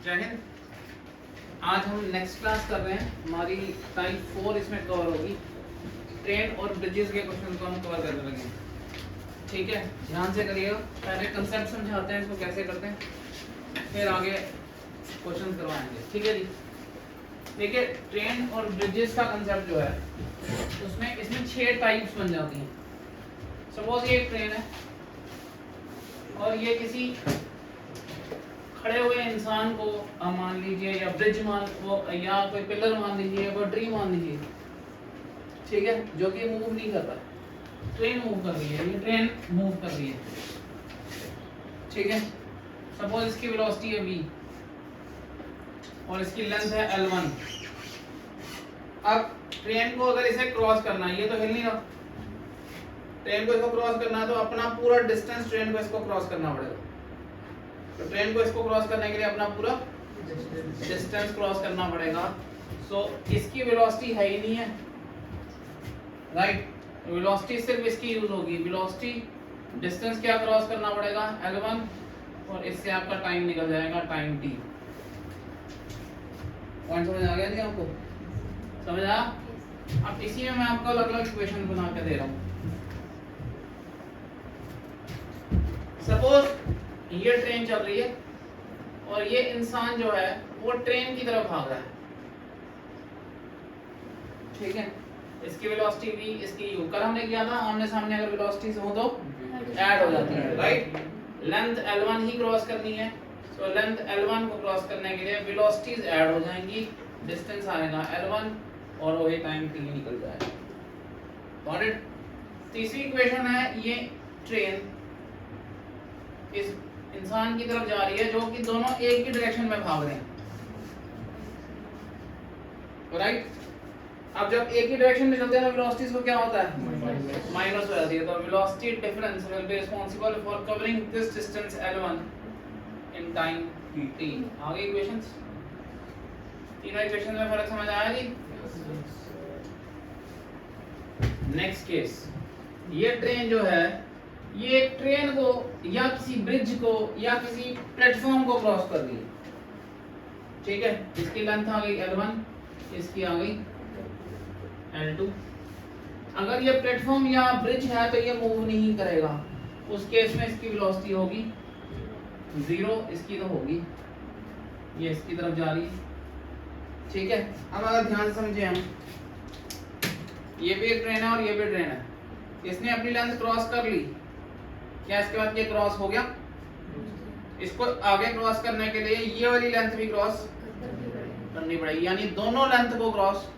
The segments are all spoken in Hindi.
जय हिंद। आज हम नेक्स्ट क्लास कर रहे हैं। हमारी टाइप 4 इसमें कवर होगी। ट्रेन और ब्रिजेस के क्वेश्चन को हम कवर करने लगे। ठीक है, ध्यान से करिएगा। पहले कंसेप्ट समझाते हैं इसको कैसे करते हैं, फिर आगे क्वेश्चन करवाएंगे। ठीक है जी। देखिए, ट्रेन और ब्रिजेस का कंसेप्ट जो है उसमें इसमें 6 टाइप्स बन जाती हैं। सपोज ये एक ट्रेन है और ये किसी खड़े हुए इंसान को मान लीजिए, या ब्रिज मान वो, या कोई पिलर मान लीजिए, या कोई ट्री मान लीजिए, ठीक है, जो कि मूव नहीं कर रहा। ट्रेन मूव कर रही है, ये ट्रेन मूव कर रही है। ठीक है, सपोज इसकी वेलोसिटी है v और इसकी लेंथ है l1। अब ट्रेन को अगर इसे क्रॉस करना है, ये तो हिल नहीं रहा, ट्रेन को इसको क्रॉस करना है तो अपना पूरा डिस्टेंस ट्रेन को इसको क्रॉस करना पड़ेगा। तो ट्रेन को इसको क्रॉस करने के लिए अपना पूरा डिस्टेंस क्रॉस करना पड़ेगा। सो इसकी वेलोसिटी है ही नहीं है, राइट। वेलोसिटी सिर्फ इसकी यूज होगी। वेलोसिटी डिस्टेंस क्या क्रॉस करना पड़ेगा, l1, और इससे आपका टाइम निकल जाएगा, टाइम t। पॉइंट समझ आ गया जी आपको? समझ आया? अब इसी में मैं आपको अलग अलग इक्वेशन बना के दे रहा हूँ। सपोज ये ट्रेन चल रही है और ये इंसान जो है वो ट्रेन की तरफ भाग रहा है। ठीक है, इसकी वेलोसिटी v, इसकी u। कल हमने किया था आमने सामने अगर वेलोसिटीज हो तो ऐड हो जाती है, राइट। लेंथ l1 ही क्रॉस करनी है, तो लेंथ l1 को क्रॉस करने के लिए वेलोसिटीज ऐड हो जाएंगी, डिस्टेंस आएगा l1 और वही टाइम t निकल जाएगा। Got it? तीसरी इक्वेशन है, ये ट्रेन इस इंसान की तरफ जा रही है जो कि दोनों एक ही डायरेक्शन में भाग रहे हैं, राइट। अब जब एक ही डायरेक्शन में चलते हैं तो वेलोसिटीज को क्या होता है, माइनस हो जाती है। तो velocity difference will be responsible for covering this distance l1 in time t। आगे इक्वेशंस, तीनों इक्वेशन में फर्क समझ आया जी? नेक्स्ट केस, ये ट्रेन जो है, ये ट्रेन को या किसी ब्रिज को या किसी प्लेटफॉर्म को क्रॉस कर रही है। ठीक है, इसकी लेंथ आ गई l1, इसकी आ गई l2। अगर ये प्लेटफॉर्म या ब्रिज है तो ये मूव नहीं करेगा, उस केस में इसकी वेलोसिटी होगी 0, इसकी तो होगी, ये इसकी तरफ जा रही है। ठीक है, अब अगर ध्यान से समझे हम, ये भी एक ट्रेन है और ये भी ट्रेन है। इसने अपनी लेंथ क्रॉस कर ली, क्या इसके बाद ये क्रॉस हो गया? इसको आगे क्रॉस करने के लिए ये वाली लेंथ भी क्रॉस करनी पड़ेगी, यानी दोनों लेंथ को क्रॉस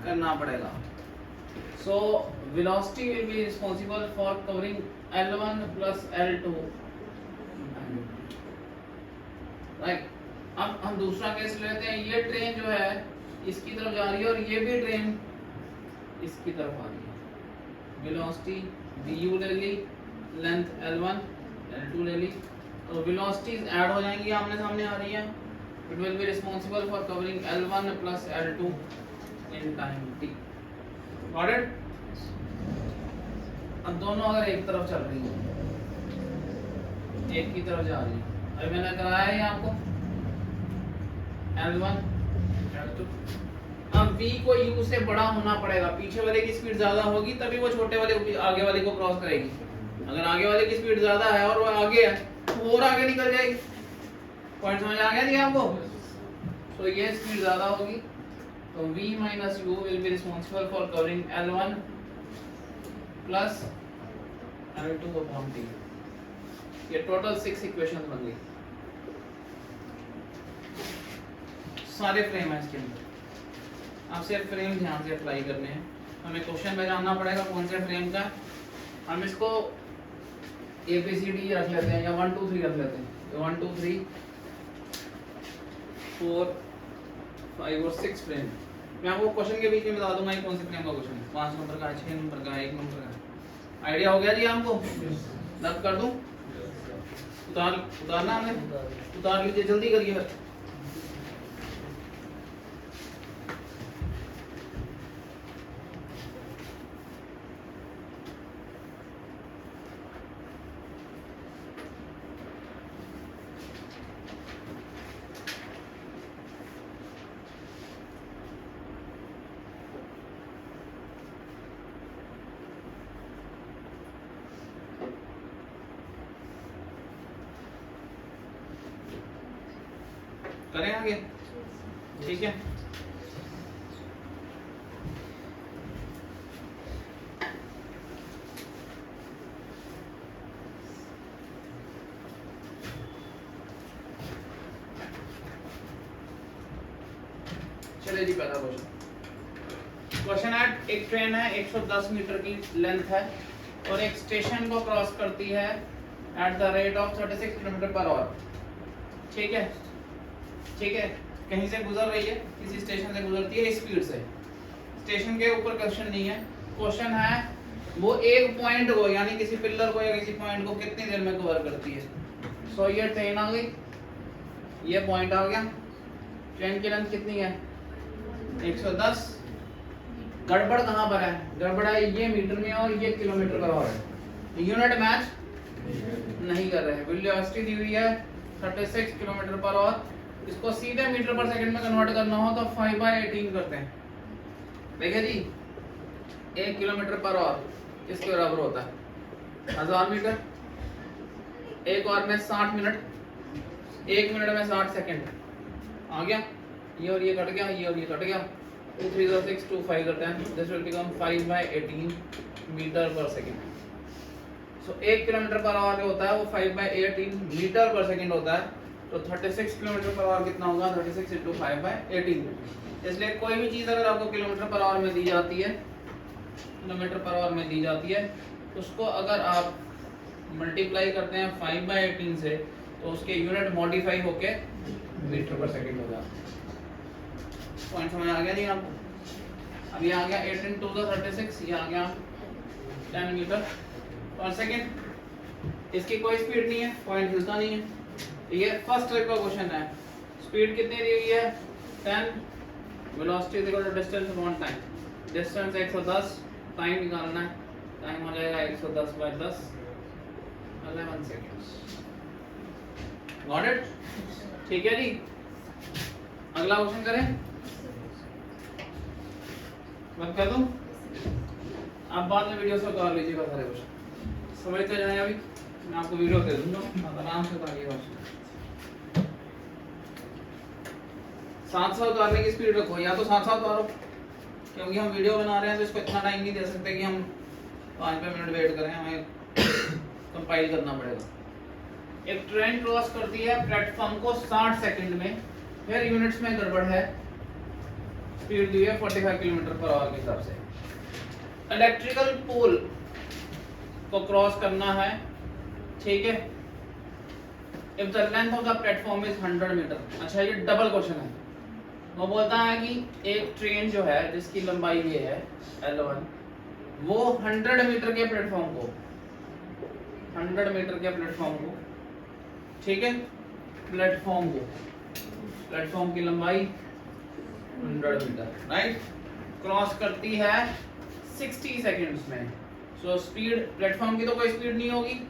करना पड़ेगा। So velocity will be responsible for covering l1 plus l2, right. अब हम दूसरा केस लेते हैं। ये ट्रेन जो है इसकी तरफ जा रही है और ये भी ट्रेन इसकी तरफ आ रही है। वेलोसिटी vu ले ली, लेंथ l1 l2 ले ली, तो वेलोसिटीज ऐड हो जाएंगी, आमने सामने आ रही है। It will be responsible for covering l1 plus l2 in time t। Got it? अब दोनों अगर एक तरफ चल रही है, एक की तरफ जा रही है, अभी मैंने कराया है आपको l1 l2। अब v को u से बड़ा होना पड़ेगा, पीछे वाले की स्पीड ज्यादा होगी तभी वो छोटे वाले आगे वाले को क्रॉस करेगी। अगर आगे वाले की स्पीड ज्यादा है और वो आगे है तो और आगे निकल जाएगी। पॉइंट समझ आ गया जी आपको? तो ये स्पीड ज्यादा होगी, तो v minus u will be responsible for covering l1 plus l2 upon t। ये टोटल 6 इक्वेशन बन गई। सारे फ्रेम है इसके अंदर, आप सिर्फ फ्रेम ध्यान से अप्लाई करने हैं। हमें क्वेश्चन में जानना पड़ेगा कौन से फ्रेम का। हम इसको ABCD रख लेते हैं या 1 2 3 रख लेते हैं। तो 1 2 3 4 5 और 6 फ्रेम। मैं आपको क्वेश्चन के बीच में बता दूंगा कौन से फ्रेम का क्वेश्चन है। 5 नंबर का, 6 नंबर का, 1 नंबर का। आइडिया हो गया जी आपको? रब कर दूं? उतारना हमने, उतार लीजिए, जल्दी करिए। करें आगे, ठीक है। चलिए जी, पहला क्वेश्चन है, एक ट्रेन है 110 मीटर की लेंथ है और एक स्टेशन को क्रॉस करती है at the rate of 36 kilometre per our. ठीक है, ठीक है, कहीं से गुजर रही है, किसी स्टेशन से गुजरती है स्पीड से। स्टेशन के ऊपर क्वेश्चन नहीं है, क्वेश्चन है वो एक पॉइंट को यानी किसी पिलर को या किसी पॉइंट को कितनी देर में कवर करती है। सो ये ट्रेन आ गई, ये पॉइंट आ गया, ट्रेन की लेंथ कितनी है 110। गड़बड़ कहाँ पर है, गड़बड़ है ये मीटर में और ये किलोमीटर पर आवर है, यूनिट मैच नहीं कर रहे हैं। वेलोसिटी दी हुई है 36 किलोमीटर पर आवर, इसको सीधे मीटर पर सेकंड में कन्वर्ट करना हो तो 5/18 करते हैं। देखिए जी, 1 किलोमीटर पर आवर इसके बराबर होता है 1000 मीटर, एक आवर में 60 मिनट, 1 मिनट में 60 सेकंड। आ गया, ये और ये कट गया, ये और ये कट गया, 2 3 6 2 5 10, दिस विल बिकम 5/18 मीटर पर second. So 1 kilometre per our जो होता है वो 5/18 मीटर पर सेकंड होता है। तो 36 किलोमीटर पर आवर कितना होगा, 36 × 5/18। इसलिए कोई भी चीज़ अगर आपको किलोमीटर पर आवर में दी जाती है, किलोमीटर पर आवर में दी जाती है, उसको अगर आप मल्टीप्लाई करते हैं 5/18 से तो उसके यूनिट मॉडिफाई होके मीटर पर सेकंड हो जाता है। पॉइंट समझ आ गया जी आपको। अब ये आ गया 8 × 2 = 36, ये आ गया 10 मीटर पर सेकंड। इसकी कोई स्पीड नहीं है, पॉइंट हिलता नहीं है। ये फर्स्ट टाइप का क्वेश्चन है। स्पीड कितनी दी हुई है 10, velocity is equal to distance upon time. Distance 110, time निकालना है, टाइम हो जाएगा 110/10, 11 सेकंड्स। गॉट इट, ठीक है जी। अगला क्वेश्चन करें, बंद कर दूं, आप बाद में वीडियो से उतार लीजिएगा सारे क्वेश्चन, समझते जाए। अभी मैं आपको वीडियो दे दूंगा, आराम से उतारिएगा। साथ साथ उतारने की स्पीड रखो, या तो साथ साथ उतारो, क्योंकि हम वीडियो बना रहे हैं तो इसको इतना टाइम नहीं दे सकते कि हम 5 मिनट वेट करें, हमें कंपाइल करना पड़ेगा। एक ट्रेन क्रॉस करती है प्लेटफॉर्म को 60 सेकंड में, फिर यूनिट्स में गड़बड़ है, स्पीड दी है 45 किलोमीटर पर आवर के हिसाब से। इलेक्ट्रिकल पोल को क्रॉस करना है, ठीक है। If the length of the platform is 100 metre. अच्छा, ये डबल क्वेश्चन है। वो बोलता है कि एक ट्रेन जो है जिसकी लंबाई ये है L1, वो 100 मीटर के प्लेटफॉर्म को, 100 मीटर के प्लेटफॉर्म को, ठीक है, प्लेटफॉर्म की लंबाई 100 मीटर, राइट, क्रॉस करती है 60 सेकंड्स में। सो स्पीड, प्लेटफॉर्म की तो कोई स्पीड नहीं होगी,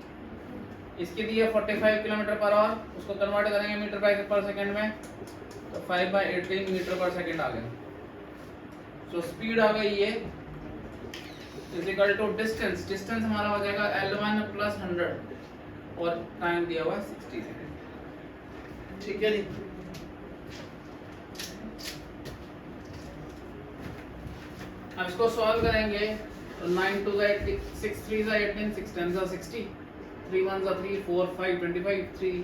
इसकी दी है 45 किलोमीटर पर आवर, उसको कन्वर्ट करेंगे मीटर पर सेकंड में, तो 5/18 मीटर पर सेकंड आ गया। सो स्पीड आ गई ये is equal to distance, distance हमारा हो जाएगा L1 + 100 और टाइम दिया हुआ 60 सेकंड, ठीक है जी। अब इसको सॉल्व करेंगे तो 9 2 8 6 3 18 6 10 60, 3 1 3 4 5 25 3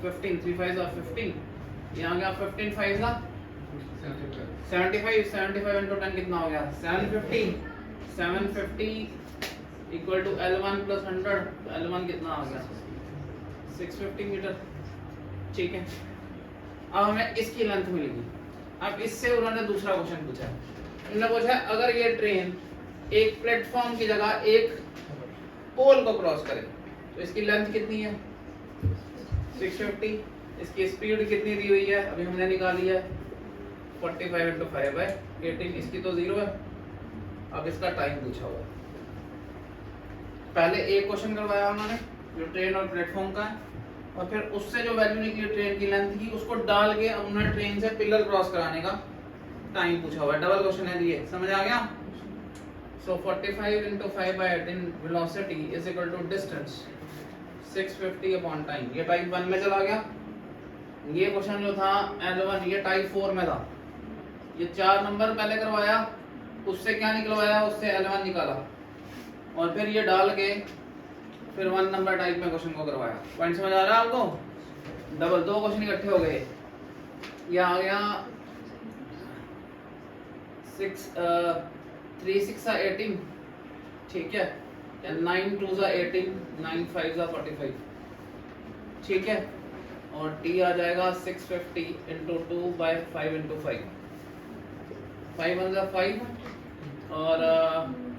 15 3 5 15, यहाँ गया 15 5 का 75, 75 into 10 कितना हो गया 750, 750 इक्वल टू L1 + 100, L1 कितना आ गया 650 मीटर, ठीक है। अब हमें इसकी लेंथ मिलेगी। अब इससे उन्होंने दूसरा क्वेश्चन पूछा, उन्होंने पूछा अगर ये ट्रेन एक प्लेटफॉर्म की जगह एक पोल को क्रॉस करे तो इसकी लेंथ कितनी है 650, इसकी स्पीड कितनी दी हुई है अभी हमने निकाली है 45 × 5/18, इसकी तो 0 है। अब इसका टाइम पूछा हुआ, पहले एक क्वेश्चन करवाया उन्होंने जो ट्रेन और प्लेटफॉर्म का है, और फिर उससे जो वैल्यू निकली ट्रेन की लेंथ की उसको डाल के अब उन्होंने ट्रेन से पिलर क्रॉस कराने का टाइम पूछा हुआ है। डबल क्वेश्चन है ये, समझ आ गया। So 45 × 5/18 velocity is equal to distance 650 upon time, ये टाइप 1 में चला गया। ये क्वेश्चन जो था L1 ये टाइप 4 में था, ये 4 नंबर पहले करवाया, उससे क्या निकलवाया, उससे L1 निकाला और फिर ये डाल के फिर 1 नंबर टाइप में क्वेश्चन को करवाया। पॉइंट समझ आ रहा है आपको? डबल 2 क्वेश्चन इकट्ठे हो गए। ये आ गया 3 6 18, ठीक है, 9 2 18, 9 5 45, ठीक है, और t आ जाएगा 650 इंटू 2 बाई 5 इंटू 5, 5 1 5 और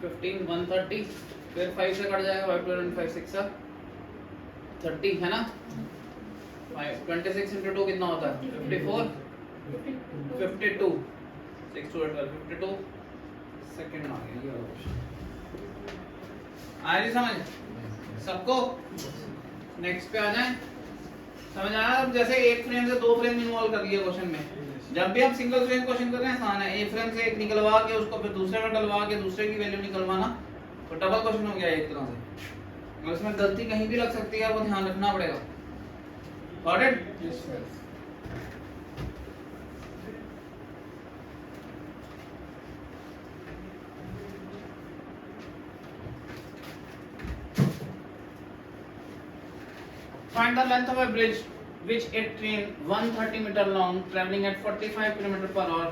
15 130, फिर 5 से कट जाएगा 5 2 5 6 30 है ना। 26 इंटू 2 कितना होता है 54, 52, 6 2 12 52 सेकंड आ गया। ये आ रही समझ सबको? नेक्स्ट पे आ जाए। समझ आया? अब जैसे एक फ्रेम से 2 फ्रेम इन्वॉल्व कर लिए क्वेश्चन में, जब भी आप सिंगल फ्रेम क्वेश्चन कर रहे हैं आसान है, एक फ्रेम से एक निकलवा के उसको फिर दूसरे में डलवा के दूसरे की वैल्यू निकलवाना तो डबल क्वेश्चन हो गया एक तरह से। और इसमें गलती कहीं भी लग सकती है, वो ध्यान रखना पड़ेगा। Got it? Find the length of a bridge which a train 130 meter long traveling at 45 km per hour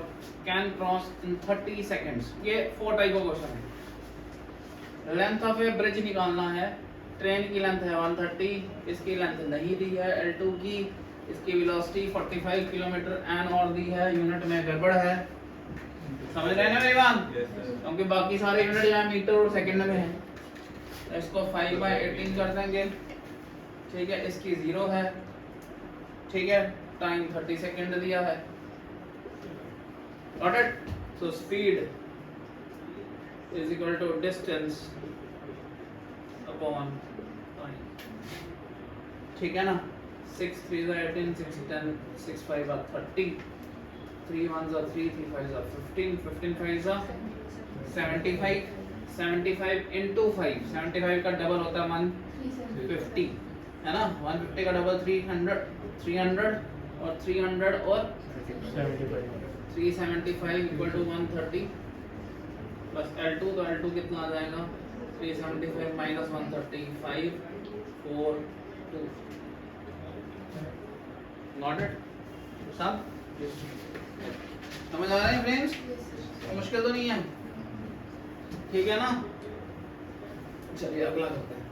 can cross in 30 seconds। ये 4 टाइप का क्वेश्चन है। लेंथ ऑफ ए ब्रिज निकालना है, ट्रेन की लेंथ है 130, इसकी लेंथ नहीं दी है L2 की, इसकी वेलोसिटी 45 किलोमीटर एन और दी है, यूनिट में गड़बड़ है। समझ रहे हैं ना मेरी बात? क्योंकि बाकी सारे यूनिट यहाँ मीटर और सेकंड में है, तो इसको 5/18 कर देंगे, ठीक है, इसकी 0 है, ठीक है, टाइम 30 सेकंड दिया है। Got it? So speed is equal to distance upon time, ठीक है ना। 6 3 18, 6 10, 6 5 30, 3 1 3 3 5 15, 15 5 75, 75 into 5, 75 का डबल होता है 150 है ना, 150 का डबल 300, 300 और 300 और 375 इक्वल टू 130 प्लस L2, तो L2 कितना आ जाएगा 375 माइनस 135 4 2। Not it? सब समझ आ रहे हैं फ्रेंड्स? मुश्किल तो नहीं है, ठीक है ना। चलिए अगला करते हैं।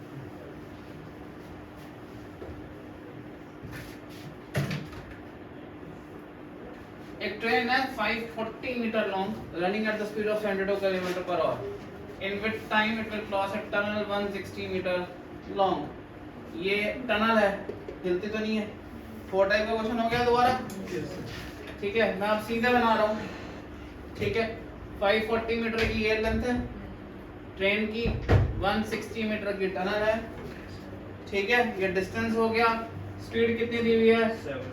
एक ट्रेन है 540 metre long running at the speed of 72 kilometre per hour. In which time it will cross a tunnel 160 metre long. ये टनल है, हिलती तो नहीं है। 4 टाइप का क्वेश्चन हो गया दोबारा, ठीक है। मैं अब सीधे बना रहा हूँ, ठीक है। 540 मीटर की एयर लेंथ है, ट्रेन की 160 मीटर की टनल है, ठीक है। ये डिस्टेंस हो गया, स्पीड कितनी दी हुई है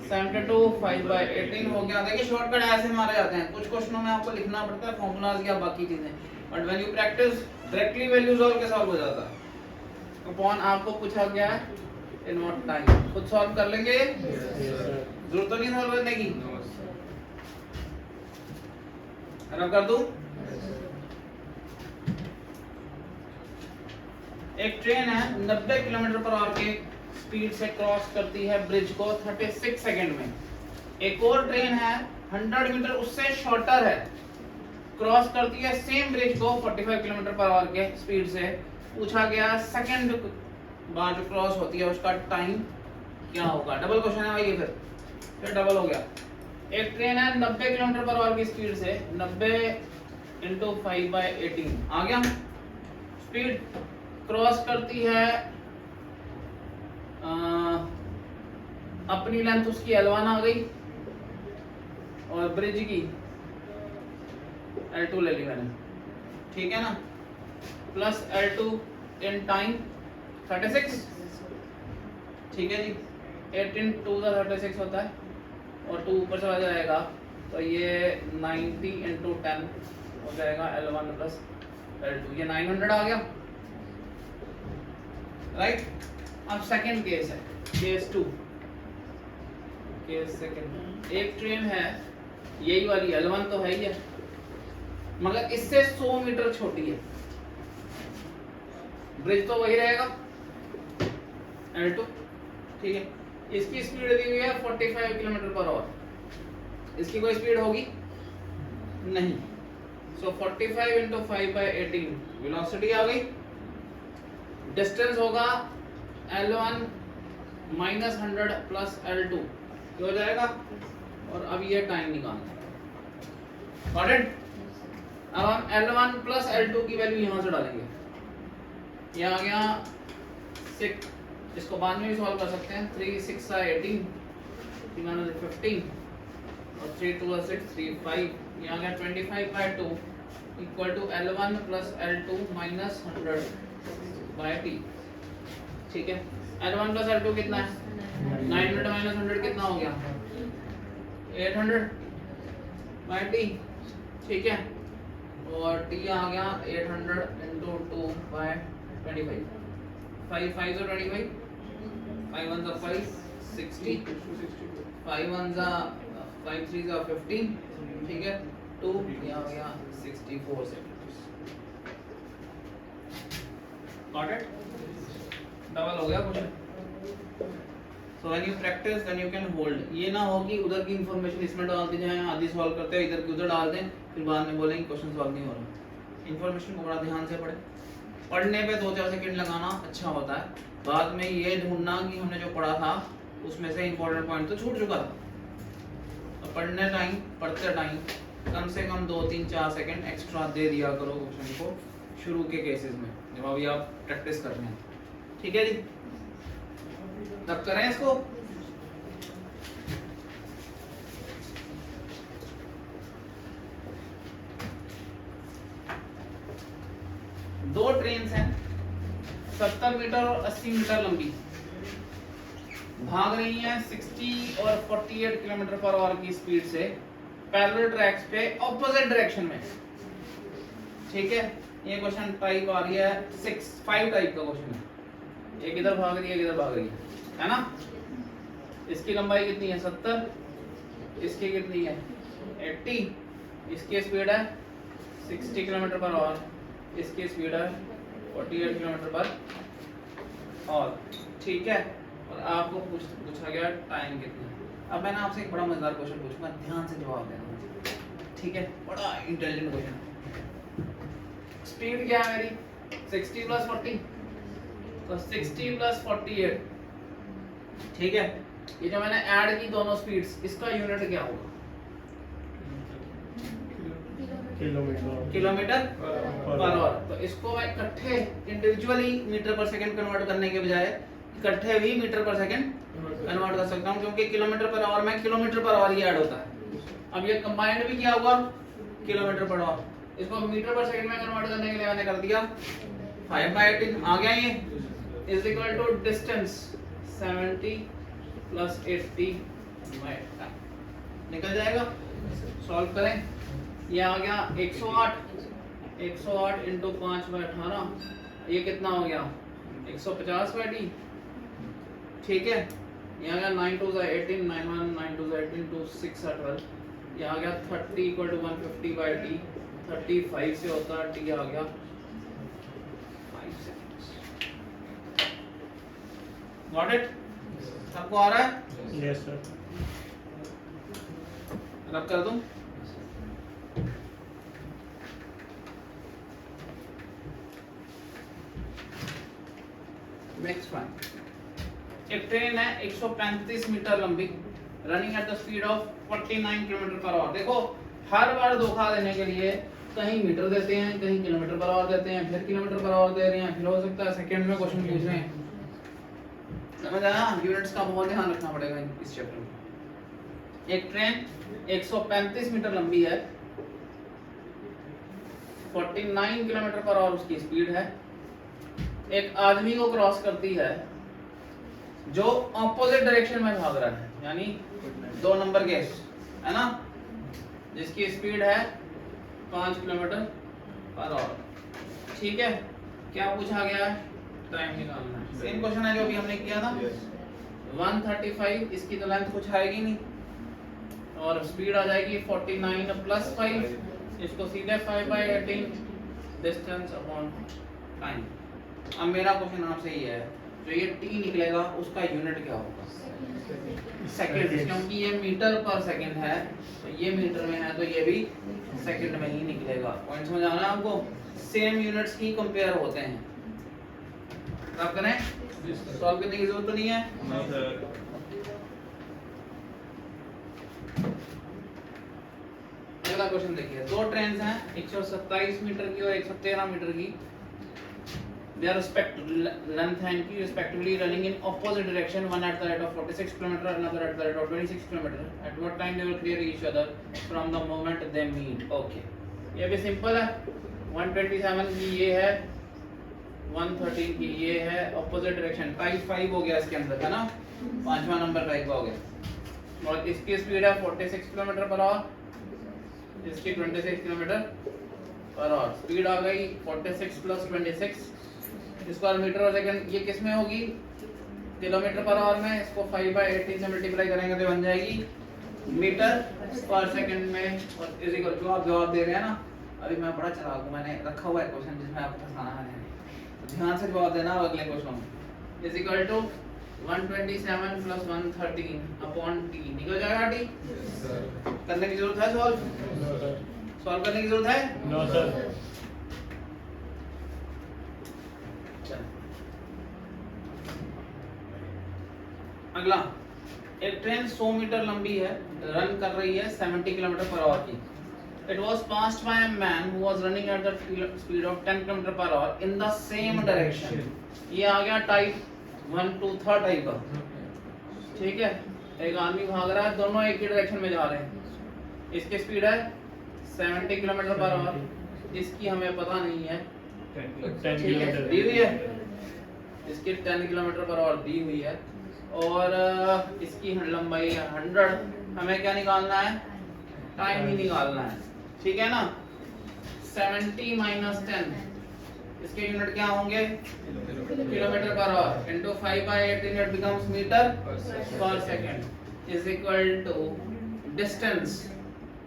72, 5/18 हो गया। देखिए शॉर्टकट ऐसे मारे जाते हैं, कुछ क्वेश्चनों में आपको लिखना पड़ता है फॉर्मूलाज या बाकी चीजें, but when you practice directly value solve के सॉल्व हो जाता है। अपॉन आपको पूछा गया है इन व्हाट टाइम, खुद सॉल्व कर लेंगे, जरूरत तो नहीं सॉल्व करने की। रन कर दूं। एक ट्रेन है 90 किलोमीटर पर आवर के स्पीड से क्रॉस करती है ब्रिज को 36 सेकंड में। एक और ट्रेन है 100 मीटर उससे शॉर्टर है, क्रॉस करती है सेम ब्रिज को 45 किलोमीटर पर आवर के स्पीड से। पूछा गया सेकंड बाद जो क्रॉस होती है उसका टाइम क्या होगा। डबल क्वेश्चन है भाई, फिर डबल हो गया। एक ट्रेन है 90 किलोमीटर पर आवर की स्पीड से 90 इंटू 5/18 आ गया। स्पीड क्रॉस करती है अपनी लेंथ उसकी L1 आ गई और ब्रिज की L2 ले ली मैंने, ठीक है ना, प्लस L2 इन टाइम 36, ठीक है जी। 18 2 का 36 होता है और 2 ऊपर चला जाएगा तो ये 90 इंटू 10 हो जाएगा L1 प्लस L2, ये 900 आ गया, राइट। अब सेकंड केस है, केस 2। के सेकंड। एक ट्रेन है यही वाली L1 तो है ही है, मगर इससे 100 मीटर छोटी है। ब्रिज तो वही रहेगा L2, ठीक है। इसकी स्पीड दी हुई है 45 किलोमीटर पर आवर। इसकी कोई स्पीड होगी नहीं। सो 45 इंटू 5/18 वेलोसिटी आ गई। डिस्टेंस होगा L1 माइनस 100 प्लस L2 हो जाएगा। और अब ये टाइम निकालना है। Got it? अब हम L1 प्लस L2 की वैल्यू यहां से डालेंगे। ये आ गया 6, इसको बाद में भी सॉल्व कर सकते हैं। 3 6 18, 3 15 और 3 2 6 3 5। ये आ गया 25/2 equal to L1 plus L2 minus 100/T, ठीक है। L1 प्लस L2 कितना है? 900 माइनस 100 कितना हो गया? 800/T, ठीक है। और T आ गया 800 इंटू 2/25। 5 5 so 25, 5 1 5 60, 5 1 5 3 15, ठीक है। 2 ये आ गया 64 सेकंड्स। Got it? डबल हो गया question. So when you practice then you can hold. ये ना हो कि उधर की इंफॉर्मेशन इसमें डालते जाएं, आधी सॉल्व करते हैं इधर की उधर डाल दें, फिर बाद में बोलेंगे क्वेश्चन सॉल्व नहीं हो रहा। इंफॉर्मेशन को बड़ा ध्यान से पढ़ें। पढ़ने पे 2-4 सेकंड लगाना अच्छा होता है, बाद में ये ढूंढना कि हमने जो पढ़ा था उसमें से इंपॉर्टेंट पॉइंट तो छूट चुका था। तो पढ़ते टाइम कम से कम 2-3-4 सेकंड एक्स्ट्रा दे दिया करो क्वेश्चन को शुरू के केसेस में, जब अभी आप प्रैक्टिस कर रहे हैं, ठीक है जी। तब करें इसको। दो ट्रेन्स हैं 70 मीटर और 80 मीटर लंबी, भाग रही हैं 60 और 48 किलोमीटर पर आवर की स्पीड से पैरेलल ट्रैक्स पे ऑपोजिट डायरेक्शन में, ठीक है। ये क्वेश्चन टाइप आ रही है 5 टाइप का क्वेश्चन है। एक इधर भाग रही है, एक इधर भाग रही है ना। इसकी लंबाई कितनी है? 70, इसकी कितनी है? 80, इसकी स्पीड है 60 किलोमीटर पर आवर, इसकी स्पीड है 48 किलोमीटर पर आवर, ठीक है। और आपको पूछा गया टाइम कितना है। अब मैंने आपसे एक बड़ा मजेदार क्वेश्चन पूछूंगा, ध्यान से जवाब देना, ठीक है। बड़ा इंटेलिजेंट क्वेश्चन। स्पीड क्या है मेरी? 60 प्लस 40, तो 60 प्लस 48, ठीक है। ये जो मैंने ऐड की दोनों स्पीड्स, इसका यूनिट क्या होगा? Kilometre per our. तो इसको मैं इकट्ठे इंडिविजुअली मीटर पर सेकंड कन्वर्ट करने के बजाय इकट्ठे भी मीटर पर सेकंड कन्वर्ट कर सकता हूं, क्योंकि किलोमीटर पर आवर में kilometre per our he add होता है। अब ये कंबाइंड भी क्या होगा? Kilometre per our. इसको मीटर पर सेकंड में कन्वर्ट करने के लिए मैंने कर दिया 5/18 आ गया। ये is equal to distance 70 plus 80 निकल जाएगा। सॉल्व करें। ये आ गया 108 इंटू 5/18, ये कितना हो गया? 150/t, ठीक है। ये आ गया 9 2 18, 9 1 9 2 18 2 6 12। ये आ गया 30 इक्वल टू 150/t। 35 से होता है t, आ गया 5 सेकंड्स। Got it? सबको आ रहा है? Yes sir. रब कर दूं? नेक्स्ट वन, एक ट्रेन है 135 मीटर लंबी, running at the speed of 49 kilometre per our. देखो हर बार धोखा देने के लिए कहीं मीटर देते हैं, कहीं किलोमीटर पर आवर देते हैं, फिर किलोमीटर पर आवर दे रहे हैं, फिर हो सकता है सेकंड में क्वेश्चन पूछ रहे हैं। समझ आया? यूनिट्स का बहुत ध्यान रखना पड़ेगा इस चैप्टर में। एक ट्रेन 135 मीटर लंबी है, 49 किलोमीटर पर आवर उसकी स्पीड है, एक आदमी को क्रॉस करती है जो ऑपोजिट डायरेक्शन में भाग रहा है, यानी 2 नंबर केस है ना, जिसकी स्पीड है 5 किलोमीटर पर आवर, ठीक है। क्या पूछा गया है? टाइम निकालना है। सेम क्वेश्चन है जो अभी हमने किया था। 135, इसकी तो लेंथ कुछ आएगी नहीं, और स्पीड आ जाएगी 49 प्लस 5, इसको सीधे 5/18 डिस्टेंस अपॉन टाइम। अब मेरा क्वेश्चन आपसे ये है, जो ये टी निकलेगा उसका यूनिट क्या होगा? सेकंड, क्योंकि ये मीटर पर सेकंड है, तो ये मीटर में है तो ये भी सेकंड में ही निकलेगा। पॉइंट समझ आ रहा है आपको? सेम यूनिट्स ही कंपेयर होते हैं। अब करें, सॉल्व करने की जरूरत तो नहीं है। अगला क्वेश्चन देखिए, दो ट्रेन्स हैं 127 मीटर की और 113 मीटर की। Their length है इनकी respectively running in opposite direction, one at the rate of 46 km, another at the rate of 26 km. At what time they will clear each other from the moment they meet? Okay, ये भी सिंपल है। 127 की ये है, 113 की ये है, opposite direction टाइप 5 हो गया इसके अंदर, है ना? पांचवा नंबर टाइप का हो गया। और इसकी स्पीड है 46 km/h, इसकी 26 km/h। स्पीड आ गई 46 + 26 स्क्वायर मीटर और सेकंड। ये किस में होगी? km/h में। इसको 5/18 से मल्टीप्लाई करेंगे तो बन जाएगी मीटर पर सेकंड में। और इज इक्वल टू, आप जवाब दे रहे हैं ना, अभी मैं बड़ा चालाक हूं, मैंने रखा हुआ है क्वेश्चन जिसमें आपको फंसाना है, तो ध्यान से जवाब देना अगले क्वेश्चन में। Is equal to 127 + 113 upon t। निकल जाएगा t? करने की जरूरत है? सॉल्व करने की जरूरत है? No sir. अगला, एक ट्रेन 100 मीटर लंबी है, रन कर रही है 70 km/h की। It was passed by a man who was running at the speed of 10 km/h in the same direction. ये आ गया टाइप 1 2 3 टाइप का, ठीक है। एक आदमी भाग रहा है, दोनों एक ही डायरेक्शन में जा रहे हैं। इसकी स्पीड है 70 km/h, इसकी हमें पता नहीं है, 10 किलोमीटर दी हुई है। इसकी 10 km/h दी हुई है और इसकी लंबाई 100। हमें क्या निकालना है? टाइम ही निकालना है, ठीक है ना। 70 - 10, इसके यूनिट क्या होंगे? km/h into 5/18, it becomes metre पर second is equal to distance.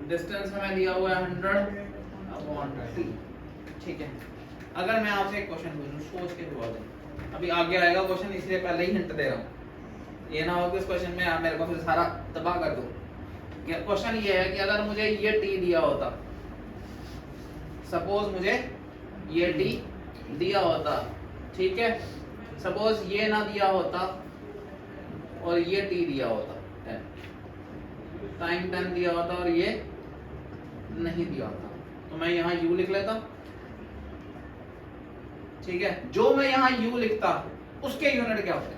Distance हमें दिया हुआ है 100/t, ठीक है। अगर मैं आपसे एक क्वेश्चन पूछूं, सोच के जवाब दें। अभी आगे आएगा क्वेश्चन, इसलिए पहले ही हिंट दे रहा हूं, ये ना हो कि उस क्वेश्चन में आप मेरे को फिर सारा तबाह कर दो। क्वेश्चन ये है कि अगर मुझे ये टी दिया होता, सपोज मुझे ये टी दिया होता, ठीक है, सपोज ये ना दिया होता और ये टी दिया होता, 10 टाइम 10 दिया होता और ये नहीं दिया होता, तो मैं यहाँ u लिख लेता, ठीक है। जो मैं यहाँ u लिखता उसके यूनिट क्या होते?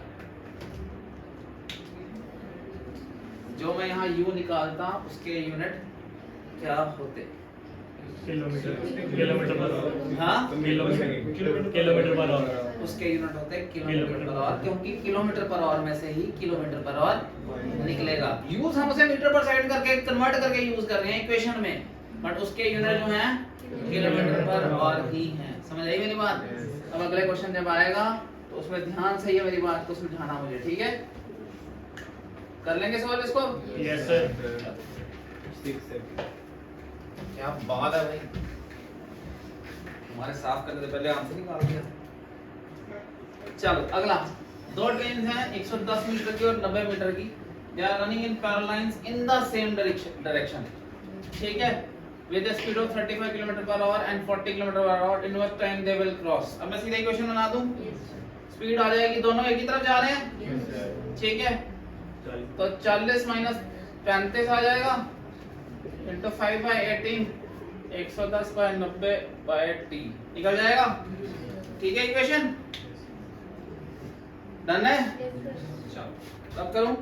जो मैं यहाँ u निकालता उसके यूनिट क्या होते? किलोमीटर। हाँ, किलोमीटर/h। उसके यूनिट होते हैं km/h, क्योंकि km/h में से ही km/h निकलेगा। यूज हम उसे मीटर पर सेकंड करके कन्वर्ट करके यूज कर रहे हैं इक्वेशन में, बट उसके यूनिट जो हैं km/h ही हैं। समझ आई मेरी बात? अब अगले क्वेश्चन जब आएगा तो उसमें ध्यान से ये मेरी बात को सुलझाना मुझे, ठीक है। कर लेंगे सवाल इसको? Yes sir. क्या बात है भाई, हमारे साफ करने से पहले आंसर निकाल दिया। चलो अगला, दो ट्रेन हैं 110 मीटर की और 90 मीटर की। They are running in parallel lines in the same direction, ठीक है, with a speed of 35 km/h and 40 km/h. in what time they will cross? अब मैं सीधा इक्वेशन बना दूं, स्पीड आ जाएगी, दोनों एक ही तरफ जा रहे हैं, ठीक है, तो 40 - 35 आ जाएगा into 5/18, 110/90/t निकल जाएगा, ठीक है। इक्वेशन डन है? चलो अब करूं,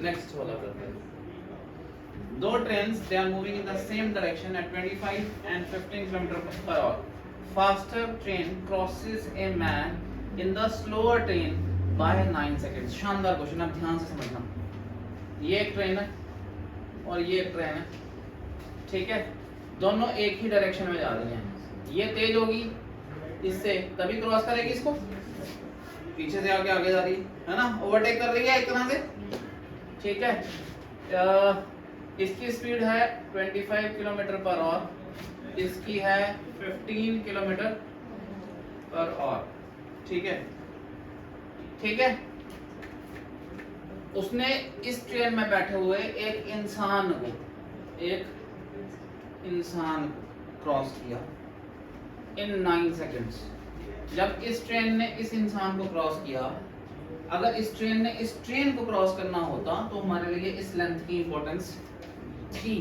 नेक्स्ट वाला करते हैं। दो trains, they are moving in the same direction at 25 and 15 km/h. Faster train crosses a man in the slower train by 9 seconds. शानदार क्वेश्चन, आप ध्यान से समझना। ये एक ट्रेन है और ये एक ट्रेन है, ठीक है, दोनों एक ही डायरेक्शन में जा रही हैं। ये तेज होगी इससे, तभी क्रॉस करेगी इसको, पीछे से आगे आगे जा रही है ना, ओवरटेक कर रही है एक तरह से, ठीक है। इसकी स्पीड है 25 किलोमीटर पर आवर, इसकी है 15 किलोमीटर पर आवर, ठीक है, ठीक है। उसने इस ट्रेन में बैठे हुए एक इंसान को क्रॉस किया इन 9 सेकंड्स। जब इस ट्रेन ने इस इंसान को क्रॉस किया, अगर इस ट्रेन ने इस ट्रेन को क्रॉस करना होता तो हमारे लिए इस लेंथ की इंपॉर्टेंस थी,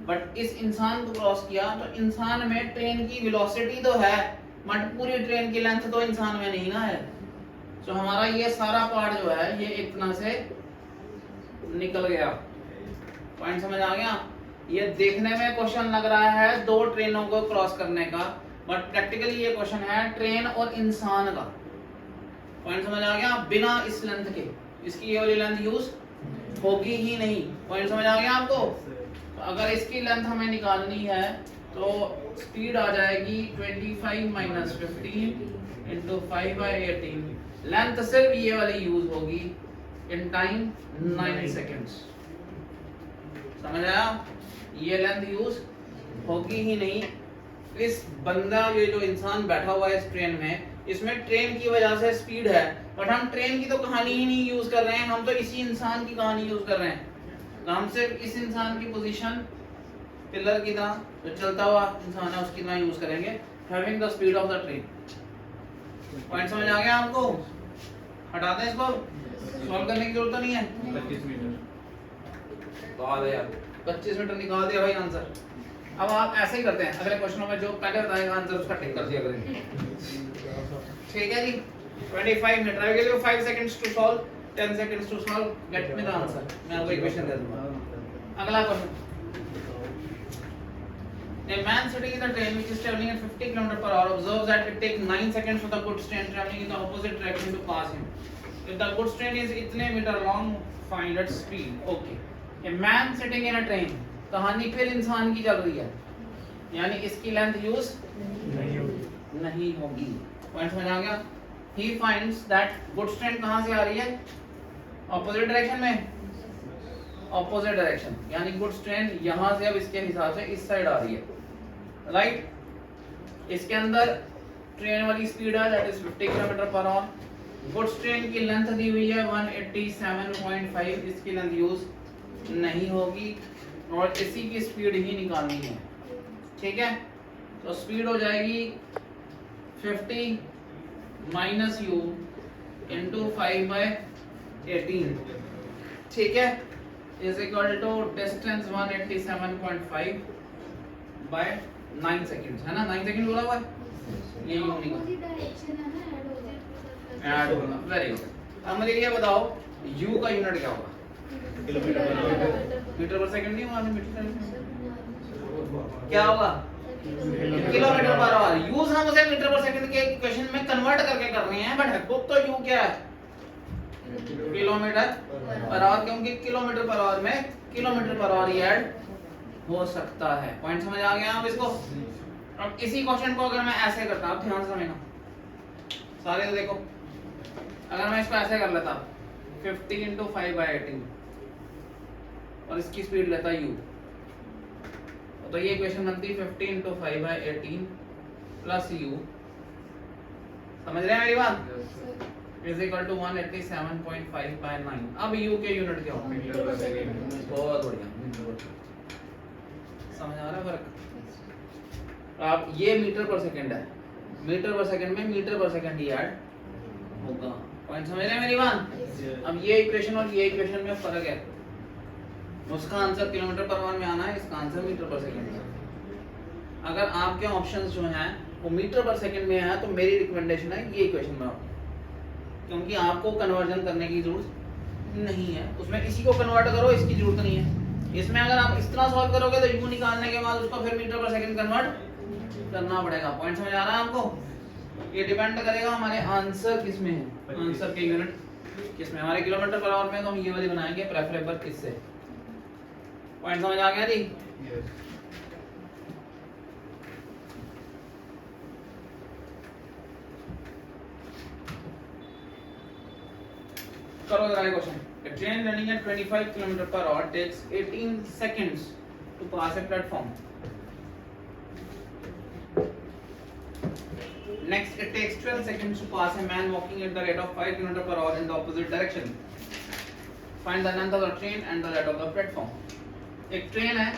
बट इस इंसान को क्रॉस किया तो इंसान में ट्रेन की वेलोसिटी तो है बट पूरी ट्रेन की लेंथ तो इंसान में नहीं ना है। तो हमारा ये सारा पार्ट जो है ये एक तरह से निकल गया। पॉइंट समझ आ गया? ये देखने में क्वेश्चन लग रहा है 2 ट्रेनों को क्रॉस करने का, बट प्रैक्टिकली ये क्वेश्चन है ट्रेन और इंसान का। पॉइंट समझ आ गया? बिना इस लेंथ के इसकी ये वाली लेंथ यूज होगी ही नहीं। पॉइंट समझ आ गया आपको? तो अगर इसकी लेंथ हमें निकालनी है तो स्पीड आ जाएगी 25 माइनस 15 इंटू 5/18। लेंथ सिर्फ ये वाली यूज होगी इन टाइम 9 सेकेंड्स। समझ आया? ये लेंथ यूज होगी ही नहीं। इस बंदा ये जो इंसान बैठा हुआ है इस ट्रेन में, इसमें ट्रेन की वजह से स्पीड है, बट हम ट्रेन की तो कहानी ही नहीं यूज कर रहे हैं, हम तो इसी इंसान की कहानी यूज कर रहे हैं। तो हम सिर्फ इस इंसान की पोजीशन पिलर की तरह जो चलता हुआ इंसान है उसकी तरह यूज करेंगे, having the speed of the train. Point समझ आ गया आपको? हटा दें इसको, सॉल्व करने की जरूरत नहीं है। 25 मीटर बहुत है यार, 25 मीटर निकाल दिया भाई आंसर। अब आप ऐसे ही करते हैं, अगले क्वेश्चनों में जो पहले बताएगा आंसर उसका टिक कर दिया करेंगे, ठीक है जी। 25 minute, I will give you 5 seconds to solve, 10 seconds to solve, get me the answer. मैं आपको इक्वेशन दे दूंगा। अगला question, a man sitting in the train which is traveling at 50 km per hour observes that it takes 9 seconds for the goods train traveling in the opposite direction to pass him. If the goods train is इतने metre long, find its speed. Okay. A man sitting in a train, कहानी फिर इंसान की चल रही है, यानी इसकी लेंथ यूज नहीं होगी। पॉइंट समझ आ गया? He finds that goods train कहाँ से आ रही है? ऑपोजिट डायरेक्शन में, ऑपोजिट डायरेक्शन, यानी गुड्स ट्रेन यहाँ से अब इसके हिसाब से इस साइड आ रही है, राइट। इसके अंदर ट्रेन वाली स्पीड है that is 50 kilometre per our. Goods train की लेंथ दी हुई है 187.5, इसकी लेंथ यूज नहीं होगी और इसी की स्पीड ही निकालनी है, ठीक है। तो स्पीड हो जाएगी 50 माइनस यू इंटू 5/18, ठीक है, is equal to distance 187.5 by 9 seconds, है ना? 9 सेकंड बोला हुआ है, ये यूं निकल ऐड होगा। Very good. अब मुझे ये बताओ u का यूनिट क्या होगा? मीटर पर सेकंड नहीं होगा, मीटर क्या होगा? Kilometre per our. यूज हम उसे मीटर पर सेकंड के इक्वेशन में कन्वर्ट करके कर रहे हैं, बट बुक तो u क्या है? किलोमीटर पर आवर, क्योंकि किलोमीटर पर आवर में kilometre per our he add हो सकता है। पॉइंट समझ आ गया आप इसको? अब इसी क्वेश्चन को अगर मैं ऐसे करता, आप ध्यान से समझना सारे, तो देखो अगर मैं इसको ऐसे कर लेता 50 इंटू 5/18 और इसकी स्पीड लेता u, तो ये इक्वेशन बनती 50 इंटू 5/18 प्लस u, समझ रहे हैं मेरी बात? Is equal to 187.5/9। अब u के यूनिट क्या होंगे? बहुत बढ़िया, समझ आ रहा है फर्क? अब ये मीटर पर सेकंड है, मीटर पर सेकंड में मीटर पर सेकंड ही ऐड होगा। पॉइंट समझ रहे हैं मेरी बात? अब ये इक्वेशन और ये इक्वेशन में फर्क है, उसका आंसर किलोमीटर पर आवर में आना है, इसका आंसर मीटर पर सेकंड है। अगर आपके ऑप्शंस जो हैं वो मीटर पर सेकंड में है तो मेरी रिकमेंडेशन है ये इक्वेशन में, क्योंकि आपको कन्वर्जन करने की जरूरत नहीं है, उसमें इसी को कन्वर्ट करो, इसकी जरूरत नहीं है। इसमें अगर आप इस तरह सॉल्व करोगे तो u निकालने के बाद उसको फिर मीटर पर सेकंड कन्वर्ट करना पड़ेगा। पॉइंट समझ आ रहा है आपको? ये डिपेंड करेगा हमारे आंसर किस में है, आंसर के यूनिट किस में। हमारे किलोमीटर पर आवर में तो हम ये वाली बनाएंगे प्रेफरेबल किससे। पॉइंट समझ आ गया जी? करो जरा question. A train running at 25 km per hour takes 18 seconds to pass a platform. Next, it takes 12 seconds to pass a man walking at the rate of 5 km per hour in the opposite direction. Find the length of the train and the rate of the platform. एक ट्रेन है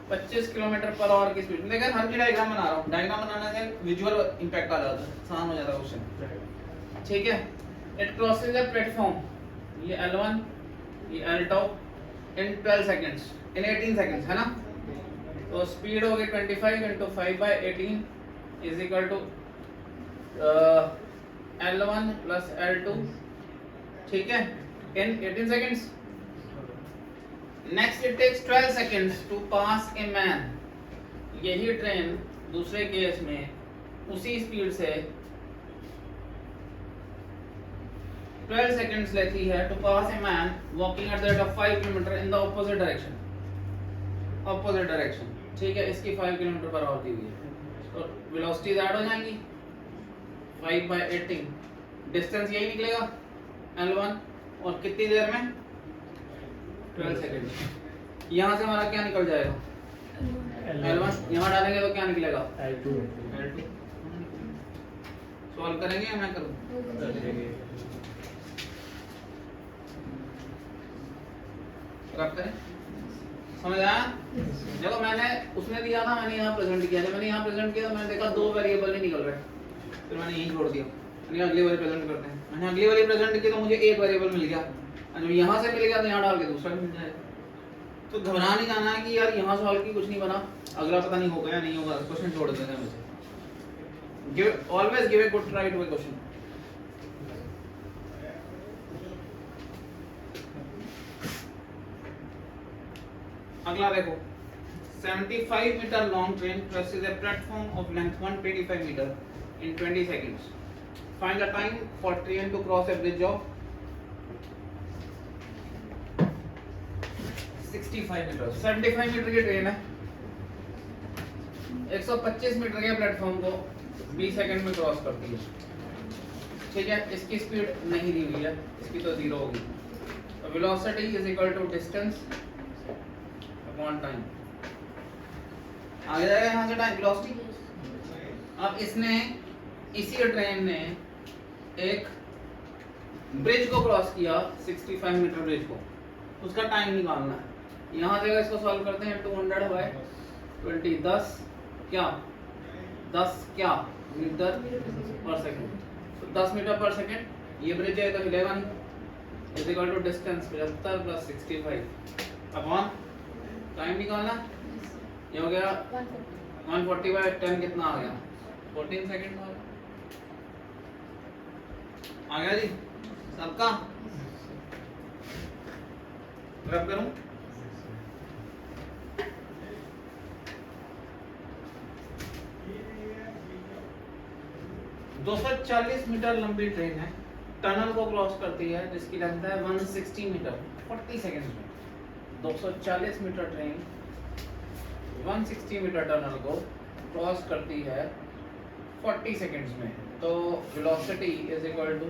25 किलोमीटर पर आवर की स्पीड. देखिए हर की डायग्राम बना रहा हूँ. डायग्राम बनाने से विजुअल इंपैक्ट आ जाता है, आसान हो जाता है क्वेश्चन. ठीक है. It crosses a platform. ये L1, ये L2 in 12 seconds, in 18 seconds है ना. तो स्पीड हो गई 25 into 5 by 18 is equal to L1 plus L2. ठीक है, in 18 seconds. Next it takes 12 seconds to pass a man. यही ट्रेन दूसरे केस में उसी स्पीड से 12 seconds लेती है to pass a man walking at the rate of 5 km in the opposite direction. Opposite direction. ठीक है, इसकी 5 km पर आवर दी हुई है. तो वेलोसिटीज ऐड हो जाएंगी 5 by 18. डिस्टेंस यही निकलेगा L1 और कितनी देर में 12 सेकंड. यहाँ से हमारा क्या निकल जाएगा L1. यहाँ डालेंगे तो क्या निकलेगा L2. सॉल्व करेंगे या मैं करूँ? रब करें. समझ आया? देखो मैंने उसने दिया था, मैंने यहाँ प्रेजेंट किया. जब मैंने यहाँ प्रेजेंट किया तो मैंने देखा दो वेरिएबल नहीं निकल रहे, फिर मैंने यहीं छोड़ दिया. मैंने अगली वाली प्रेजेंट करते हैं. मैंने अगली वाली प्रेजेंट की तो मुझे एक वेरिएबल मिल गया, और जब यहाँ से मिल गया तो यहाँ डाल के दूसरा मिल जाएगा. तो घबरा नहीं जाना है कि यार यहाँ सॉल्व की कुछ नहीं बना, अगला पता नहीं होगा या नहीं होगा, क्वेश्चन छोड़ देते हैं मुझे. Give always give a good try to a question. अगला देखो. 75 meter long train crosses a platform of length 125 meter in 20 seconds. Find the time for train to cross a bridge of 65 meter. 75 metre की ट्रेन है, 125 मीटर के प्लेटफॉर्म को 20 सेकंड में क्रॉस करती है. ठीक है, इसकी स्पीड नहीं दी हुई है, इसकी तो जीरो होगी. तो velocity is equal to distance upon time. आगे जाएगा यहाँ से टाइम वेलोसिटी. अब इसने इसी ट्रेन ने एक ब्रिज को क्रॉस किया 65 मीटर ब्रिज को, उसका टाइम निकालना है. यहाँ से इसको सॉल्व करते हैं 200 बाय 20. 10 क्या मीटर पर सेकंड. तो 10 मीटर पर सेकंड. ये ब्रिज है तो हिलेगा नहीं. Is equal to distance 75 plus 65 upon time निकालना. ये हो गया 140 बाय 10. कितना आ गया 14 सेकंड आ गया जी सबका. रब करूं. दो 240 मीटर लंबी ट्रेन है, टनल को क्रॉस करती है जिसकी लेंथ है 160 मीटर 40 सेकंड्स में. 240 मीटर ट्रेन 160 मीटर टनल को क्रॉस करती है 40 सेकंड्स में. तो velocity is equal to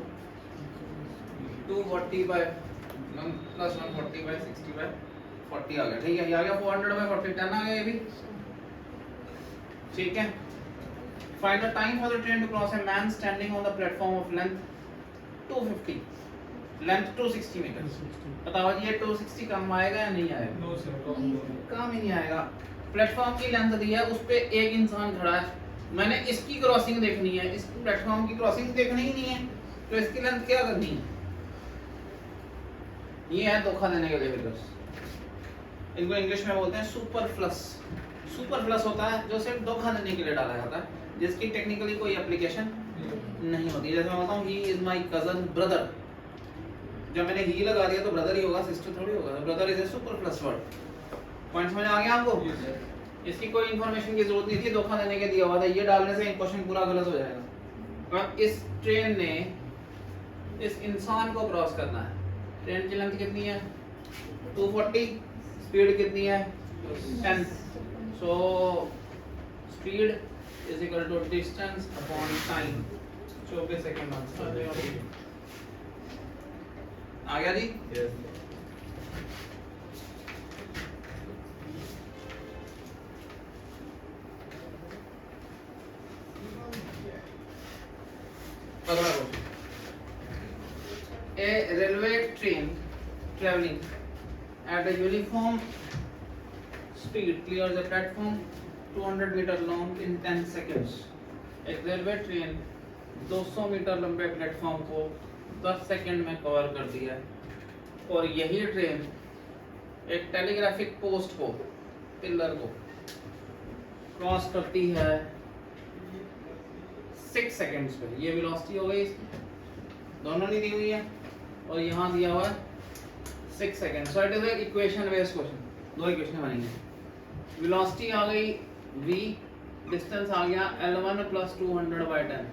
240 by plus 140 by 60 by 40 आ गया. ठीक है, ये आ गया 400 बाय 40. 10 आ गया ये भी. ठीक है. Find the time for the train to cross a man standing on the platform of length 250, length 260 metre. बताओ ये 260 कम आएगा या नहीं आएगा? No sir, कम ही नहीं आएगा. प्लेटफॉर्म की लेंथ दी है, उस पे एक इंसान खड़ा है. मैंने इसकी क्रॉसिंग देखनी है, इस प्लेटफॉर्म की क्रॉसिंग देखनी ही नहीं है, तो इसकी लेंथ क्या करनी है? ये है धोखा देने के लिए फिगर्स. इनको इंग्लिश में बोलते हैं सुपरफ्लस. सुपरफ्लस होता है जो सिर्फ धोखा देने के लिए डाला जाता है, जिसकी टेक्निकली कोई एप्लीकेशन नहीं होती. जैसे मैं बताऊं he is my cousin brother. जब मैंने ही लगा दिया तो ब्रदर ही होगा, सिस्टर थोड़ी होगा. Brother is a superfluous word. Point समझ आ गया आपको? इसकी कोई इंफॉर्मेशन की जरूरत नहीं थी, धोखा देने के दिया हुआ था. ये डालने से क्वेश्चन पूरा गलत हो जाएगा. अब इस ट्रेन ने इस इंसान को क्रॉस करना है. ट्रेन की लेंथ कितनी है 240, स्पीड कितनी है 10. So speed is equal to distance upon time. 24 second answer. आ गया जी? Yes. अगला question, a railway train traveling at a uniform speed clears a platform 200 meter long in 10 seconds. एक रेलवे ट्रेन 200 मीटर लंबे प्लेटफॉर्म को 10 सेकंड में कवर कर दिया है और यही ट्रेन एक टेलीग्राफिक पोस्ट को, पिलर को क्रॉस करती है 6 सेकंड्स पे। ये वेलोसिटी हो गई इसकी, दोनों नहीं दी हुई है और यहाँ दिया हुआ है 6 second. So it is a equation based question, दो इक्वेशन बनेंगे। वेलोसिटी आ गई v, डिस्टेंस आ गया L1 प्लस 200 बाई 10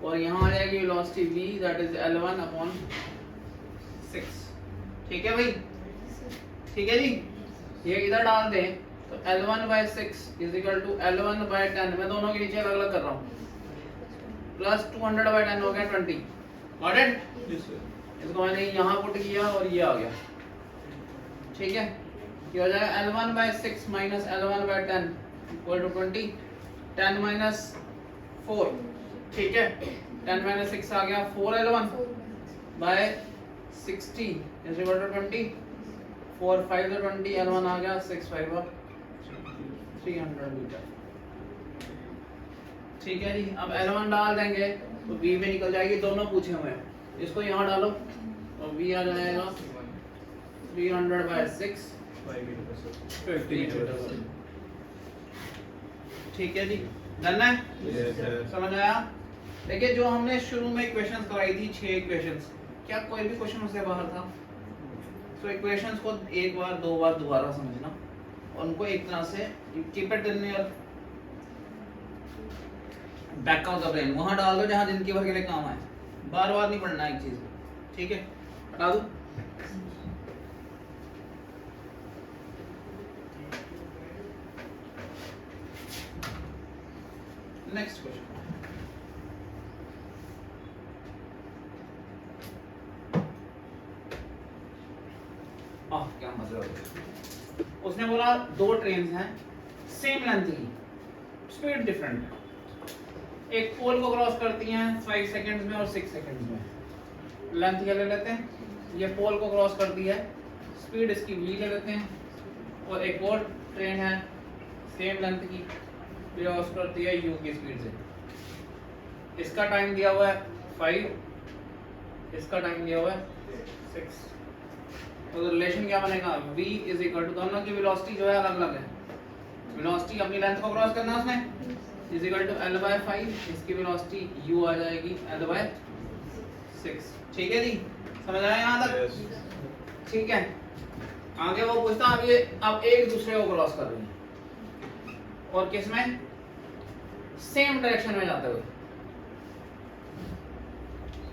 और यहाँ आ जाएगी velocity v that is L1 upon 6। ठीक है भाई, ठीक है जी। ये इधर डाल दें तो L1 by 6 is equal to L1 by 10, मैं दोनों के नीचे अलग अलग कर रहा हूँ, प्लस 200 बाई 10 हो गया 20। Got it? Yes, sir. इसको मैंने यहाँ पुट किया और ये आ गया। ठीक है, ये हो जाएगा L1 by 6 minus L1 by 10 equal to 20, 10 minus 4। ठीक है, 10 माइनस 6 आ गया 4L1 by 60 is equal to 20, 4 5 तो 20, L1 आ गया 6 5 300 मीटर। ठीक है जी, अब L1 डाल देंगे तो V में निकल जाएगी, दोनों पूछे हुए हैं। इसको यहाँ डालो और V आ जाएगा 300 बाई 6 50 मीटर। ठीक है जी, डन है? Yes, sir. समझ आया? देखिए जो हमने शुरू में इक्वेशंस कराई थी 6 इक्वेशंस, क्या कोई भी क्वेश्चन उससे बाहर था? तो इक्वेशंस को एक बार दो बार दोबारा समझना और उनको एक तरह से keep it in your back of the brain, वहां डाल दो जहां जिंदगी भर के लिए काम आए। बार बार नहीं पढ़ना एक चीज, ठीक है? हटा दो। नेक्स्ट क्वेश्चन, क्या मजा आ गया। उसने बोला दो ट्रेन हैं सेम लेंथ की, स्पीड डिफरेंट, एक पोल को क्रॉस करती हैं 5 सेकंड्स में और 6 सेकंड्स में। लेंथ क्या ले लेते हैं, ये पोल को क्रॉस करती है, स्पीड इसकी v ले लेते हैं और एक और ट्रेन है सेम लेंथ की, क्रॉस करती है u की स्पीड से। इसका टाइम दिया हुआ है 5, इसका टाइम दिया हुआ है 6। तो रिलेशन क्या बनेगा, v इज इक्वल टू, दोनों की वेलोसिटी जो है अलग अलग है, वेलोसिटी अपनी लेंथ को क्रॉस करना है उसने, is equal to L by 5, इसकी वेलोसिटी u आ जाएगी L बाय 6। ठीक है जी, समझ आया यहाँ तक? Yes. ठीक है, आगे वो पूछता अब ये अब एक दूसरे को क्रॉस कर रही है और किस में, सेम डायरेक्शन में जाते हुए।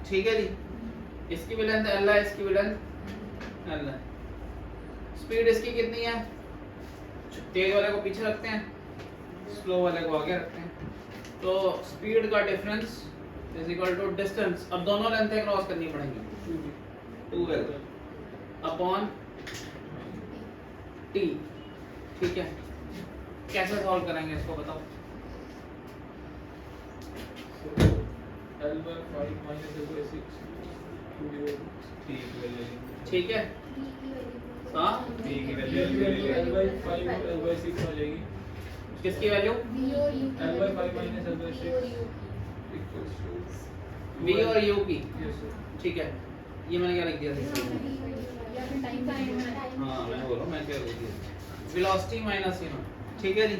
ठीक है जी, इसकी भी लेंथ L है, इसकी भी लेंथ L है। स्पीड इसकी कितनी है, तेज वाले को पीछे रखते हैं, स्लो वाले को आगे रखते हैं। तो स्पीड का difference is equal to distance, अब दोनों लेंथें क्रॉस करनी पड़ेंगी, 2L अपॉन T। ठीक है, कैसे सॉल्व करेंगे इसको बताओ? L by 5 minus L by 6 ठीक है, हाँ L by 5 और L by 6 आ जाएगी। किसकी value, L by 5 minus L by 6 equals to V और U की। Yes, sir. ठीक है, ये मैंने क्या लिख दिया था? हाँ मैं बोल रहा हूँ, मैं क्या लिख दिया, वेलोसिटी माइनस यू। ठीक है जी,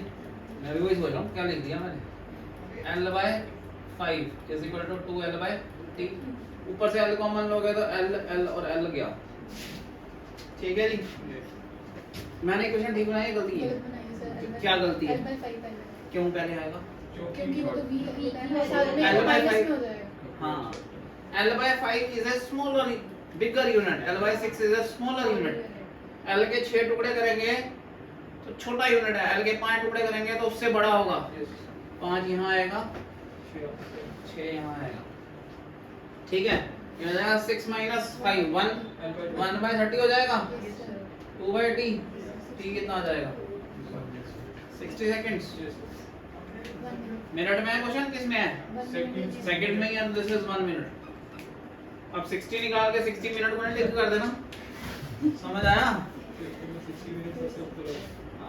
मैं भी वही सोच रहा हूँ क्या लिख दिया मैंने। L by 5 is equal to 2L by T, ऊपर से L कॉमन लोगे तो L L और L गया। ठीक है जी, मैंने इक्वेशन ठीक बनाई है, गलती है? क्या गलती है, क्यों पहले आएगा? क्योंकि वो तो L by 5 हाँ, L by 5 is a smaller bigger unit, L by 6 is a smaller unit। L के 6 टुकड़े करेंगे तो छोटा यूनिट है, L के 5 टुकड़े करेंगे तो उससे बड़ा होगा। 5 यहाँ आएगा, 6 यहाँ आएगा। ठीक है, ये हो जाएगा 6 माइनस 5 1 1/30 हो जाएगा 2/t t कितना आ जाएगा 60 सेकंड्स मिनट में है क्वेश्चन किस में है सेकंड में या दिस इज 1 मिनट अब 60 निकाल के 60 मिनट को लिख कर देना समझ आया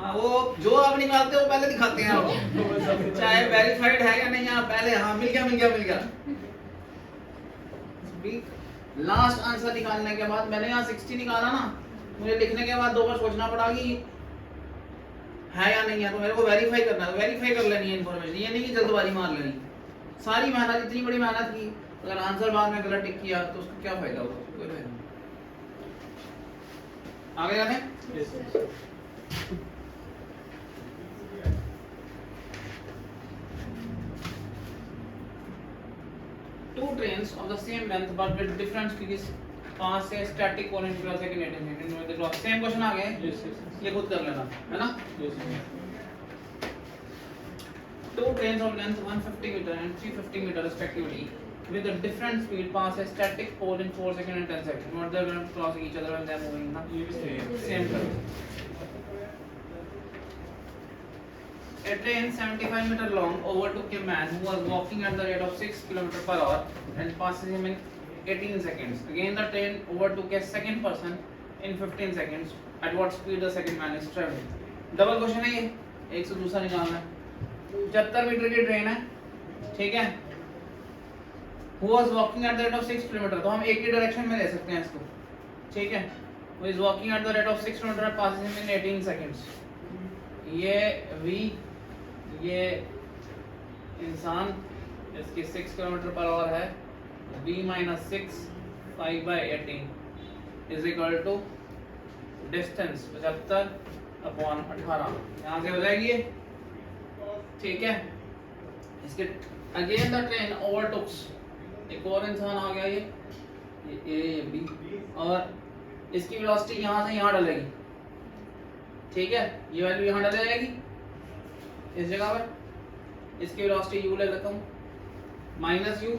हाँ वो जो आप निकालते हो पहले दिखाते हैं आपको चाहे वेरीफाइड है या नहीं यहाँ पहले हाँ मिल गया लास्ट आंसर निकालने के बाद मैंने यहाँ 60 निकाला ना मुझे लिखने के बाद 2 बार सोचना पड़ा कि है या नहीं है तो मेरे को वेरीफाई करना है वेरीफाई कर लेनी है इन्फॉर्मेशन ये नहीं कि जल्दबाजी मार लेनी सारी मेहनत इतनी बड़ी मेहनत की अगर आंसर बाद में गलत टिक किया तो उसका क्या फायदा होगा कोई फायदा नहीं आगे जाने two trains of the same length but with different speeds pass a static point per second 18 seconds में देखो सेम क्वेश्चन आ गए ये खुद कर लेना है ना two trains of length 150 meter and 350 meter respectively with a different speed pass a static pole in 4 seconds and 10 seconds what they will cross each other when they are moving na same A train 75 meter long overtook a man who was walking at the rate of 6 km/h and passes him in 18 seconds. Again, the train overtook a second person in 15 seconds. At what speed the second man is traveling? Double question है ये, एक से दूसरा निकालना है. 75 मीटर की ट्रेन है, ठीक है? Who was walking at the rate of 6 km? तो हम एक ही डायरेक्शन में ले सकते हैं इसको, ठीक है? Who is walking at the rate of 6 km passes him in 18 seconds. ये v ये इंसान इसकी 6 km/h है v minus 6 5/18 is equal to distance 75/18 यहाँ से हो जाएगी ये ठीक है इसके अगेन द ट्रेन ओवरटुक्स एक और इंसान आ गया ये A ये B और इसकी वेलोसिटी यहाँ से यहाँ डलेगी ठीक है ये वैल्यू यहाँ डल जाएगी इस जगह पर इसकी वेलोसिटी u ले लेता हूँ माइनस u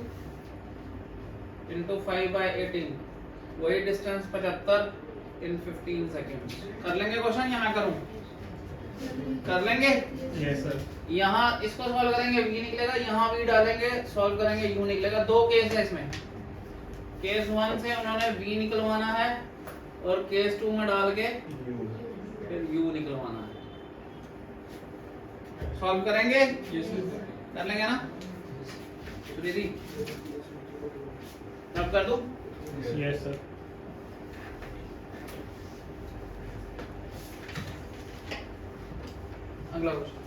इंटू 5/18 वही डिस्टेंस 75 इन 15 सेकेंड कर लेंगे क्वेश्चन या मैं करूँ कर लेंगे यस सर यहाँ इसको सॉल्व करेंगे v निकलेगा यहाँ v डालेंगे सॉल्व करेंगे u निकलेगा दो केस है इसमें केस 1 से उन्होंने v निकलवाना है और केस 2 में डाल के फिर u निकलवाना है सॉल्व करेंगे कर लेंगे ना दीदी अब कर दूं यस सर अगला question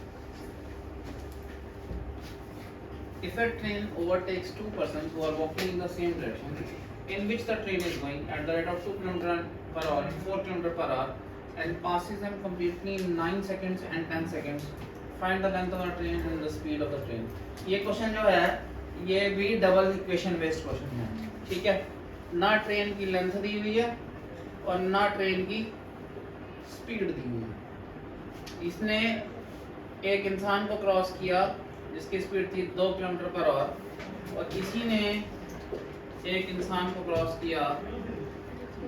If a train overtakes two persons who are walking in the same direction in which the train is going at the rate of 2 km/h and 4 km/h and passes them completely in 9 seconds and 10 seconds find the length of the train and the speed of the train ये क्वेश्चन जो है ये भी डबल इक्वेशन बेस्ड क्वेश्चन है ठीक है ना ट्रेन की लेंथ दी हुई है और ना ट्रेन की स्पीड दी हुई है इसने एक इंसान को क्रॉस किया जिसकी स्पीड थी 2 km/h और इसी ने एक इंसान को क्रॉस किया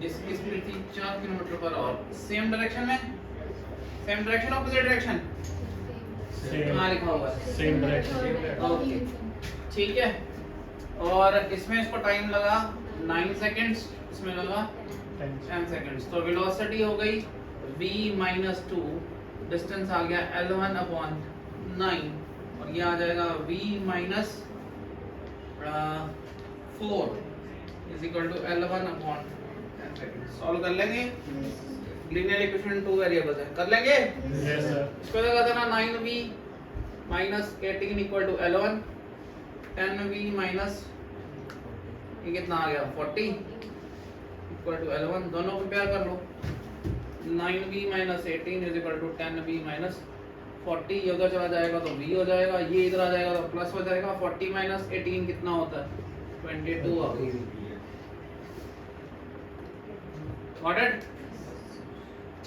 जिसकी स्पीड थी 4 km/h सेम डायरेक्शन में सेम डायरेक्शन ऑपोजिट डायरेक्शन कहाँ लिखा हुआ है सेम डायरेक्शन ओके ठीक है और इसमें इसको टाइम लगा 9 सेकंड्स इसमें लगा 10 सेकंड्स तो वेलोसिटी हो गई v minus 2 डिस्टेंस आ गया L1/9 और ये आ जाएगा v minus 4 is equal to L1/10 second solve कर लेंगे लीनियर इक्वेशन 2 वेरिएबल्स है कर लेंगे यस सर इसको लगा देना 9v minus 18 equal to L1 10v minus ये कितना आ गया 40 equal to L1 दोनों कंपेयर कर लो 9v minus 18 is equal to 10v minus 40 ये उधर चला जाएगा तो v हो जाएगा ये इधर आ जाएगा तो प्लस हो जाएगा 40 minus 18 कितना होता है 22 आ गई Got it?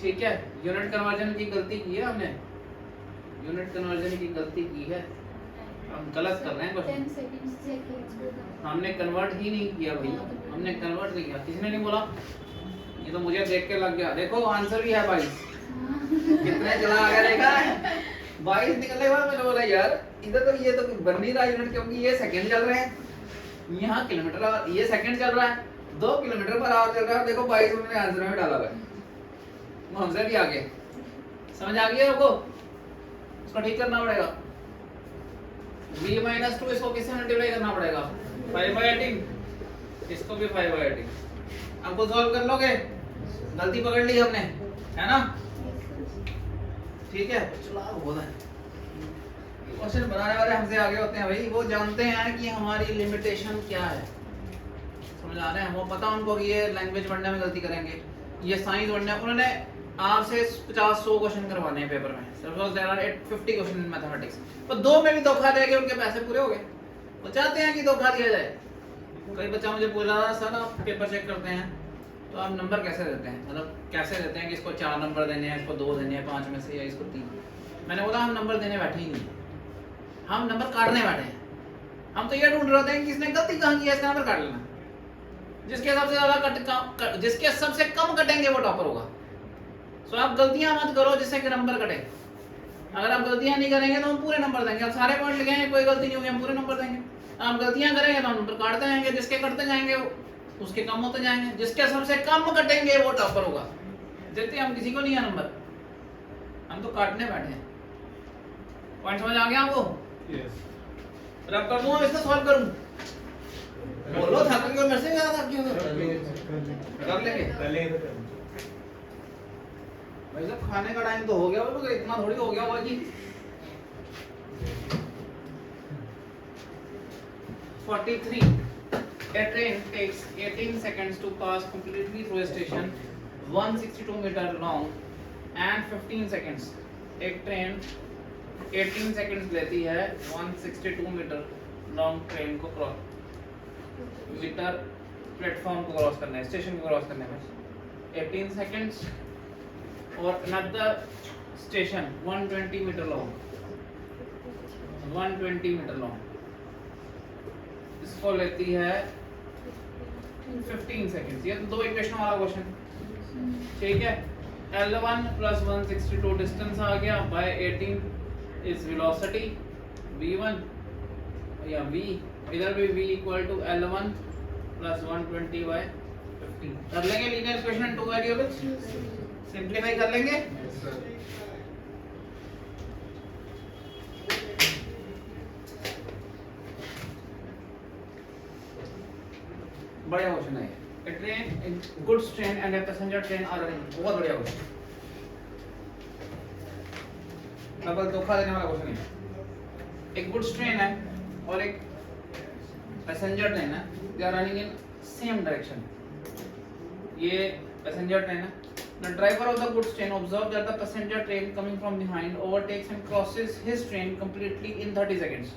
ठीक है यूनिट कन्वर्जन की गलती की है हमने यूनिट कन्वर्जन की गलती की है हम गलत कर रहे हैं क्वेश्चन, 10 सेकंड सेकंड्स हमने कन्वर्ट ही नहीं किया भाई, हमने कन्वर्ट नहीं किया, किसी ने नहीं बोला, ये तो मुझे देख के लग गया। देखो आंसर भी है 22, कितने चला आ गया देखा है, 22 निकलने के बाद मैंने बोला यार इधर तो ये तो बन नहीं रहा यूनिट, क्योंकि ये सेकंड चल रहे हैं, यहाँ किलोमीटर और ये सेकंड चल रहा है, 2 किलोमीटर पर आवर चल रहा है। देखो 22 उन्होंने आंसर में डाला हुआ है, हमसे भी आगे। समझ आ गया आपको? इसको ठीक करना पड़ेगा, b-2 इसको किससे मल्टीप्लाई करना पड़ेगा, 5/18, इसको भी 5/18। आपको सॉल्व कर लोगे, गलती पकड़ ली हमने, है ना? ठीक है, चलो बहुत है। क्वेश्चन बनाने वाले हमसे आगे होते हैं भाई, वो जानते हैं कि हमारी लिमिटेशन क्या है, समझ आ रहे हैं? वो पता उनको कि ये लैंग्वेज पढ़ने में गलती करेंगे, ये साइंस पढ़ने, उन्होंने आपसे 50-100 क्वेश्चन करवाने हैं पेपर में, suppose there are 50 question in mathematics, पर 2 में भी धोखा दे के उनके पैसे पूरे हो गए। वो चाहते हैं कि धोखा दिया जाए। कई बच्चा मुझे बोला सर आप पेपर चेक करते हैं तो आप नंबर कैसे देते हैं, मतलब कैसे देते हैं कि इसको 4 नंबर देने हैं, इसको 2 देने हैं 5 में से, या इसको 3। मैंने बोला हम नंबर देने बैठे ही नहीं, हम नंबर काटने बैठे हैं। हम तो ये ढूंढ रहे हैं कि इसने गलती कहाँ की है, इसका नंबर काट लेना, जिसके सबसे ज्यादा जिसके सबसे कम कटेंगे वो टॉपर होगा। सो आप गलतियां मत करो जिससे कि नंबर कटे। अगर आप गलतियां नहीं करेंगे तो हम पूरे नंबर देंगे, आप सारे पॉइंट लिखेंगे कोई गलती नहीं होगी, हम पूरे नंबर देंगे। आप गलतियां करेंगे तो हम नंबर काटते जाएंगे, जिसके कटते जाएंगे उसके कम होते जाएंगे, जिसके सबसे कम कटेंगे वो टॉपर होगा। देते हम किसी को नहीं है नंबर, हम तो काटने बैठे हैं। पॉइंट समझ आ गया आपको? यस। फिर अब कर दूं, अब इसको सॉल्व करूं, बोलो था क्यों मेरे से ज्यादा क्यों कर लेंगे भाई साहब, खाने का टाइम तो हो गया, वो इतना थोड़ी हो गया होगा जी। 43 A train takes 18 seconds to pass completely through a station 162 meter long and 15 seconds। एक ट्रेन 18 seconds लेती है 162 मीटर लॉन्ग ट्रेन को क्रॉस मीटर प्लेटफॉर्म को क्रॉस करने, स्टेशन को क्रॉस करने में 18 seconds, और another station 120 metre long, 120 metre long, इसको लेती है 15 seconds। ये तो 2 इक्वेशन वाला क्वेश्चन, ठीक है। L1 plus 162 डिस्टेंस आ गया, by 18 इज वेलोसिटी v1 या v, इधर भी v equal to L1 plus 120 by 15। कर लेंगे लीनियर इक्वेशन 2 वेरिएबल्स, सिंपलीफाई कर लेंगे। बढ़िया क्वेश्चन है ये। Train, goods train and a passenger train are running, बहुत बढ़िया क्वेश्चन, डबल धोखा देने वाला क्वेश्चन है। एक गुड्स ट्रेन है और एक पैसेंजर ट्रेन है, they are running in same direction. ये पैसेंजर ट्रेन है। The driver of the goods train observed that the passenger train coming from behind overtakes and crosses his train completely in 30 seconds।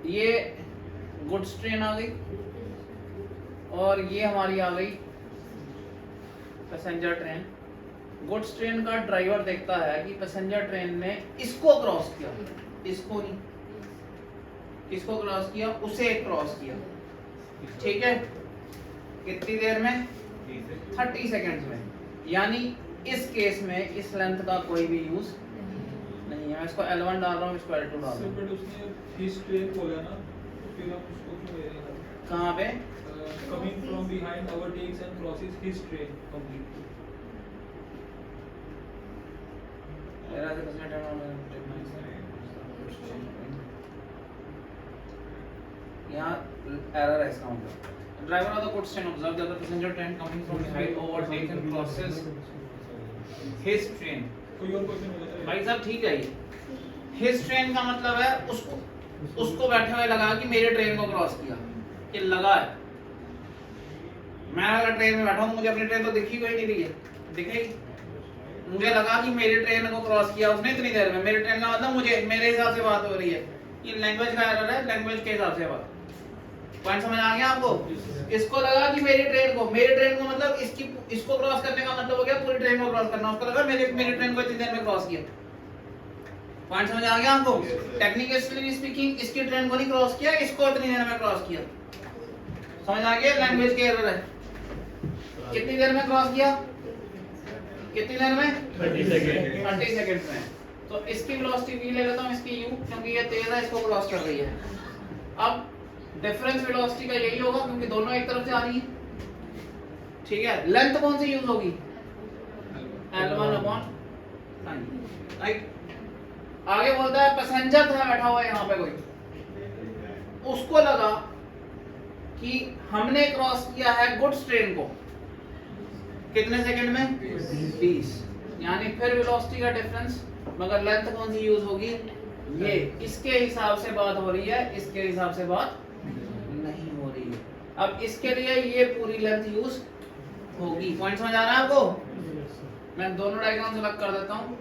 ये गुड्स ट्रेन आ गई और ये हमारी आ गई पैसेंजर ट्रेन। गुड्स ट्रेन का ड्राइवर देखता है कि पैसेंजर ट्रेन ने इसको क्रॉस किया, इसको नहीं, इसको क्रॉस किया, उसे क्रॉस किया, ठीक है। कितनी देर में? 30 सेकंड्स में। यानी इस केस में इस लेंथ का कोई भी यूज नहीं है। मैं इसको L1 डाल रहा हूँ, इसको L2 डाल रहा हूँ। बट उसने हिज ट्रेन बोला ना, तो फिर आप उसको क्यों ले रहे हैं? कहाँ पे? Coming from behind overtakes and crosses his train completely. मेरा से किसने टर्न यहाँ एरर है इसका मतलब। Driver of the goods train observed that the passenger train coming from behind overtakes and crosses his train। कोई और क्वेश्चन हो जाए भाई साहब ठीक है ये his train का मतलब है उसको बैठे हुए लगा कि मेरे ट्रेन को क्रॉस किया, ये लगा है। मैं अगर ट्रेन में बैठा हूँ, मुझे अपनी ट्रेन तो दिखी कोई नहीं रही है, दिखेगी, मुझे लगा कि मेरी ट्रेन को क्रॉस किया उसने इतनी देर में। मेरी ट्रेन का मतलब मुझे, मेरे हिसाब से बात हो रही है, ये लैंग्वेज का एरर है, लैंग्वेज के हिसाब से बात। पॉइंट समझ आ गया आपको? इसको लगा कि मेरी ट्रेन को मतलब इसको क्रॉस करने का मतलब हो गया पूरी ट्रेन को क्रॉस करना। उसको लगा मेरी ट्रेन को इतनी देर में क्रॉस किया। पॉइंट समझ आ गया आपको? टेक्निकली स्पीकिंग इसकी ट्रेन को नहीं क्रॉस किया, इसको इतनी देर में क्रॉस किया। समझ आ गया? लैंग्वेज के एरर है। कितनी देर में क्रॉस किया? कितनी देर में? 30 सेकंड। 30 सेकंड्स में। तो इसकी वेलोसिटी v ले लेता हूं, इसकी u, क्योंकि ये तेज है, इसको क्रॉस कर रही है। अब डिफरेंस वेलोसिटी का यही होगा क्योंकि दोनों एक तरफ से आ रही है। ठीक है, लेंथ कौन सी यूज होगी? L1 upon right. आगे बोलता है पैसेंजर था बैठा हुआ यहाँ पे कोई, उसको लगा कि हमने क्रॉस किया है गुड्स ट्रेन को कितने सेकंड में? 20। यानी फिर वेलोसिटी का डिफरेंस, मगर लेंथ कौन सी यूज होगी? ये। इसके हिसाब से बात हो रही है, इसके हिसाब से बात नहीं हो रही है। अब इसके लिए ये पूरी लेंथ यूज होगी। पॉइंट समझ आ रहा है आपको? मैं दोनों डायग्राम अलग कर देता हूं।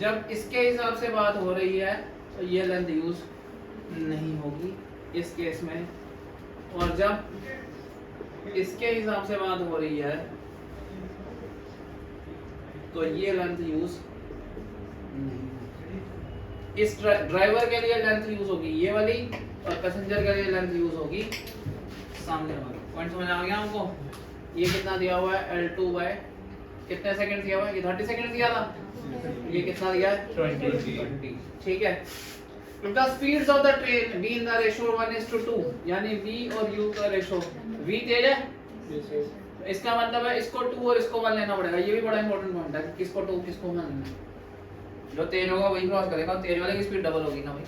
जब इसके हिसाब से बात हो रही है तो ये लेंथ यूज नहीं होगी इस केस में, और जब इसके हिसाब से बात हो रही है तो ये लेंथ यूज नहीं होगी। इस ड्राइवर के लिए लेंथ यूज होगी ये वाली, और पैसेंजर के लिए लेंथ यूज होगी सामने वाली। पॉइंट समझ आ गया हमको? ये कितना दिया हुआ है? L2 बाय कितने सेकंड दिया हुआ है? ये 30 सेकंड दिया था। ये कितना दिया है? 20। ठीक है। If the speeds of the train be in the ratio 1:2, यानी v और u का रेशो, v तेज है, इसका मतलब है इसको 2 और इसको 1 लेना पड़ेगा। ये भी बड़ा इंपॉर्टेंट पॉइंट है कि किसको 2 किसको 1 लेना। जो तेज होगा वही क्रॉस करेगा, तेज वाले की स्पीड डबल होगी ना भाई।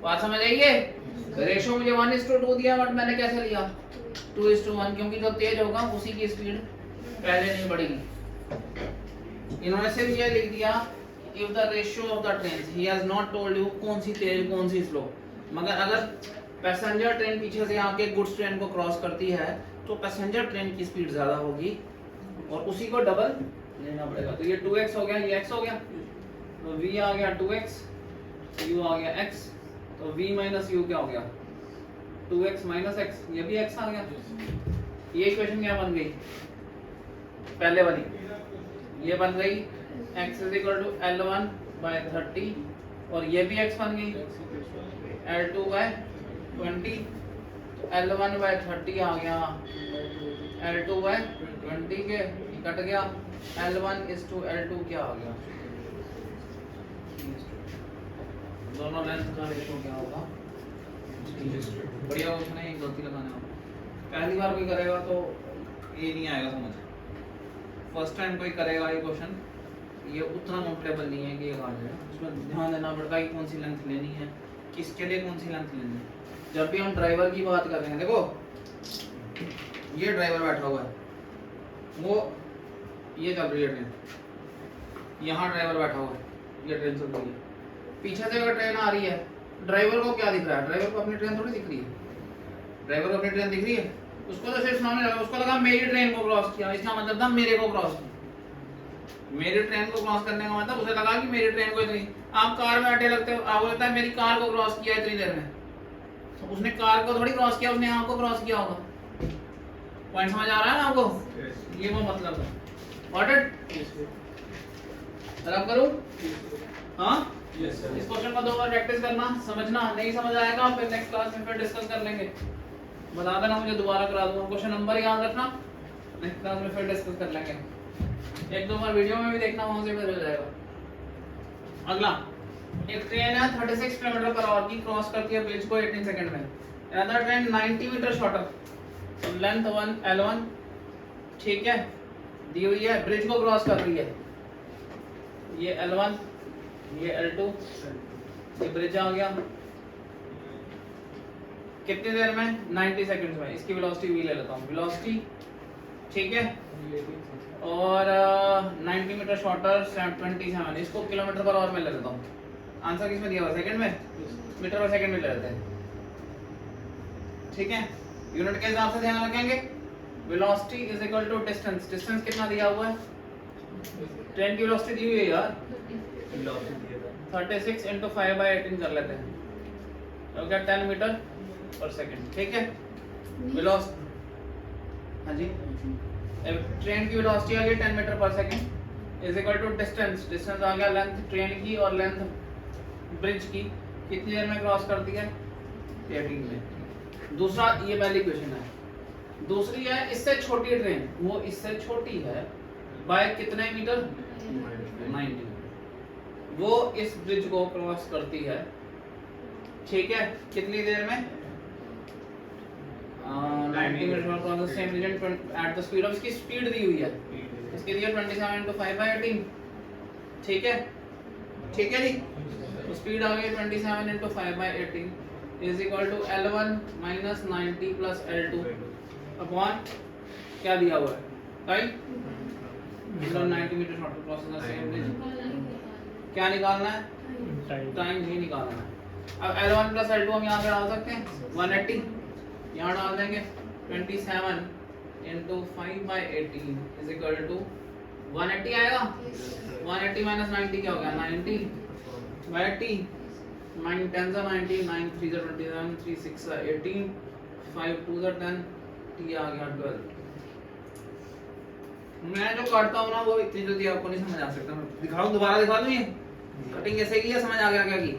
बात समझ आई है? रेशो मुझे 1:2 दिया, बट मैंने कैसे लिया 2:1, क्योंकि जो तेज होगा उसी की स्पीड पहले नहीं बढ़ेगी। इन्होंने सिर्फ ये लिख दिया if the ratio of the trains, he has not told you कौन सी तेज कौन सी स्लो। मगर अगर पैसेंजर ट्रेन पीछे से आके गुड्स ट्रेन को क्रॉस करती है तो पैसेंजर ट्रेन की स्पीड ज्यादा होगी और उसी को डबल लेना पड़ेगा। तो ये 2x हो गया, ये x हो गया, तो v आ गया 2x, u आ गया x, तो v माइनस u क्या हो गया? 2x माइनस x, ये भी x आ गया। ये इक्वेशन क्या बन गई? पहले वाली ये बन गई x is equal to L1 by 30, और ये भी x बन गई L2 बाय 20। तो L1 बाय 30 आ गया, L2 बाय 20 के कट गया, L1 इज टू L2 क्या आ गया? दोनों लेंथ का रेशियो क्या होगा? बढ़िया क्वेश्चन है, गलती लगाने वाला पहली बार कोई करेगा तो ये नहीं आएगा समझ। फर्स्ट टाइम कोई करेगा ये क्वेश्चन, ये उतना नोटेबल नहीं है कि ये कहाँ जाएगा। उसमें ध्यान देना पड़ता है कि कौन सी लेंथ लेनी है, किसके लिए कौन सी लेंथ लेनी है। जब भी हम ड्राइवर की बात कर रहे हैं, देखो ये ड्राइवर बैठा हुआ है, वो ये चल रही है ट्रेन, यहाँ ड्राइवर बैठा हुआ है, ये ट्रेन चल रही है। पीछे से अगर ट्रेन आ रही है, ड्राइवर को क्या दिख रहा है? ड्राइवर को अपनी ट्रेन थोड़ी दिख रही है। ड्राइवर को अपनी ट्रेन दिख रही है, उसको तो सिर्फ सामने लगा, उसको लगा मेरी ट्रेन को क्रॉस किया, इसका मतलब था मेरे को क्रॉस किया। मेरी ट्रेन को क्रॉस करने का मतलब उसे लगा कि मेरी ट्रेन को इतनी, आप कार में बैठे लगते हो, आपको लगता है मेरी कार को क्रॉस किया इतनी देर में, तो उसने कार को थोड़ी क्रॉस किया, उसने आपको क्रॉस किया होगा। पॉइंट समझ आ रहा है ना आपको? ये वो मतलब है। ऑर्डर रब करूं? हाँ, यस सर। इस क्वेश्चन को 2 बार प्रैक्टिस करना, समझना। नहीं समझ आएगा फिर नेक्स्ट क्लास में फिर डिस्कस कर लेंगे, बता देना मुझे, दोबारा करा दूंगा। क्वेश्चन नंबर याद रखना, नेक्स्ट क्लास में फिर डिस्कस कर लेंगे। 1-2 बार वीडियो में भी देखना, वहां से भी मिल जाएगा। अगला, एक ट्रेन है 36 किलोमीटर पर आवर की, क्रॉस करती है ब्रिज को 18 सेकंड में। अनदर ट्रेन 90 मीटर शॉर्टर, तो लेंथ 1 L1 ठीक है दी हुई है, ब्रिज को क्रॉस कर रही है, ये L1 ये L2, ये ब्रिज आ गया कितनी देर में? 90 सेकंड्स में। इसकी वेलोसिटी v ले लेता हूँ, वेलोसिटी ठीक है, और 90 मीटर शॉर्टर 27, इसको किलोमीटर पर आवर में ले लेता हूँ। आंसर किसमें दिया हुआ? सेकंड में, मीटर पर सेकंड में ले लेते हैं। ठीक है, यूनिट के हिसाब से ध्यान रखेंगे। Velocity is equal to distance, distance कितना दिया हुआ है? ट्रेन की वेलोसिटी दी हुई है यार, 36 × 5/18 कर लेते हैं, तो क्या 10 मीटर पर सेकंड। ठीक है, वेलोसिटी, हाँ जी, ट्रेन की वेलोसिटी आ गई 10 मीटर पर second, is equal to distance, distance आ गया लेंथ ट्रेन की और लेंथ ब्रिज की, कितनी देर में क्रॉस करती है 18 में। दूसरा ये पहली क्वेश्चन है। दूसरी है इससे छोटी ट्रेन, वो इससे छोटी है बाय कितने मीटर 90, वो इस ब्रिज को क्रॉस करती है, ठीक है, कितनी देर में 90 metre cross the same reason at the speed of, इसकी स्पीड दी हुई है, इसके लिए 27 × 5/18, ठीक है जी। तो स्पीड आ गई 27 × 5/18 is equal to L1 minus 90 plus L2 upon क्या दिया हुआ है राइट, मतलब 90 metre shorter cross the same bridge, क्या निकालना है टाइम ही निकालना है। अब L1 प्लस L2 हम यहाँ पे डाल सकते हैं 180, यहाँ डाल देंगे 27 × 5/18 इज इक्वल टू 180 आएगा, 180 माइनस 90 क्या हो गया 90/80, 9 10 * 90, 9 3 * 27, 3 6 * 18, 5 2 * 10, t आ गया 12। मैं जो काटता हूँ ना वो इतनी जल्दी आपको नहीं समझ आ सकता, मैं दिखाऊं, दोबारा दिखा दूं, ये कटिंग ऐसे की है, समझ आ गया क्या की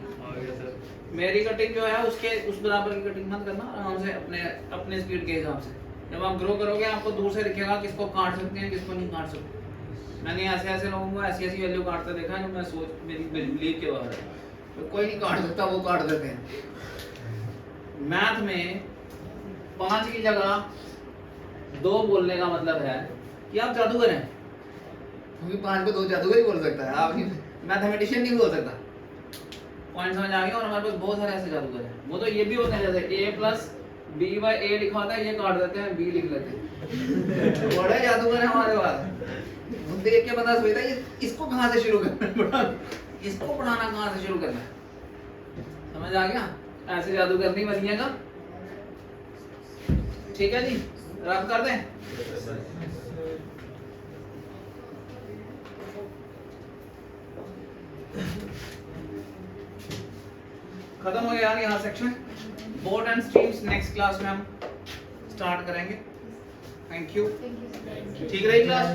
मेरी कटिंग जो है उसके उस बराबर की कटिंग मत करना, आराम से अपने स्पीड के हिसाब से। जब आप ग्रो करोगे आपको दूर से दिखेगा किसको काट सकते हैं किसको नहीं काट सकते। मैंने ऐसे लोगों को ऐसी वैल्यू काटते देखा है जो मैं सोच मेरी बिलीव के बाहर है, तो कोई नहीं काट सकता, वो काट देते हैं। मैथ में 5 की जगह 2 बोलने का मतलब है कि आप जादूगर हैं, क्योंकि 5 को 2 जादूगर ही बोल सकता है, आप मैथमेटिशियन नहीं बोल सकता। पॉइंट समझ आ गया। और हमारे पास बहुत सारे ऐसे जादूगर हैं, वो तो ये भी होते हैं जैसे a + b/a लिखा होता है, ये काट देते हैं b लिख लेते हैं। बड़े जादूगर हैं हमारे पास, वो देख के पता सोचता है इसको कहाँ से शुरू करना है, इसको पढ़ाना कहाँ से शुरू करना है, समझ आ गया। ऐसे जादूगर नहीं बनिएगा, ठीक है जी, रब कर दें। खत्म हो गया यार यहाँ section. Board and streams next class में हम स्टार्ट करेंगे। Thank you. Thank you. ठीक रही क्लास।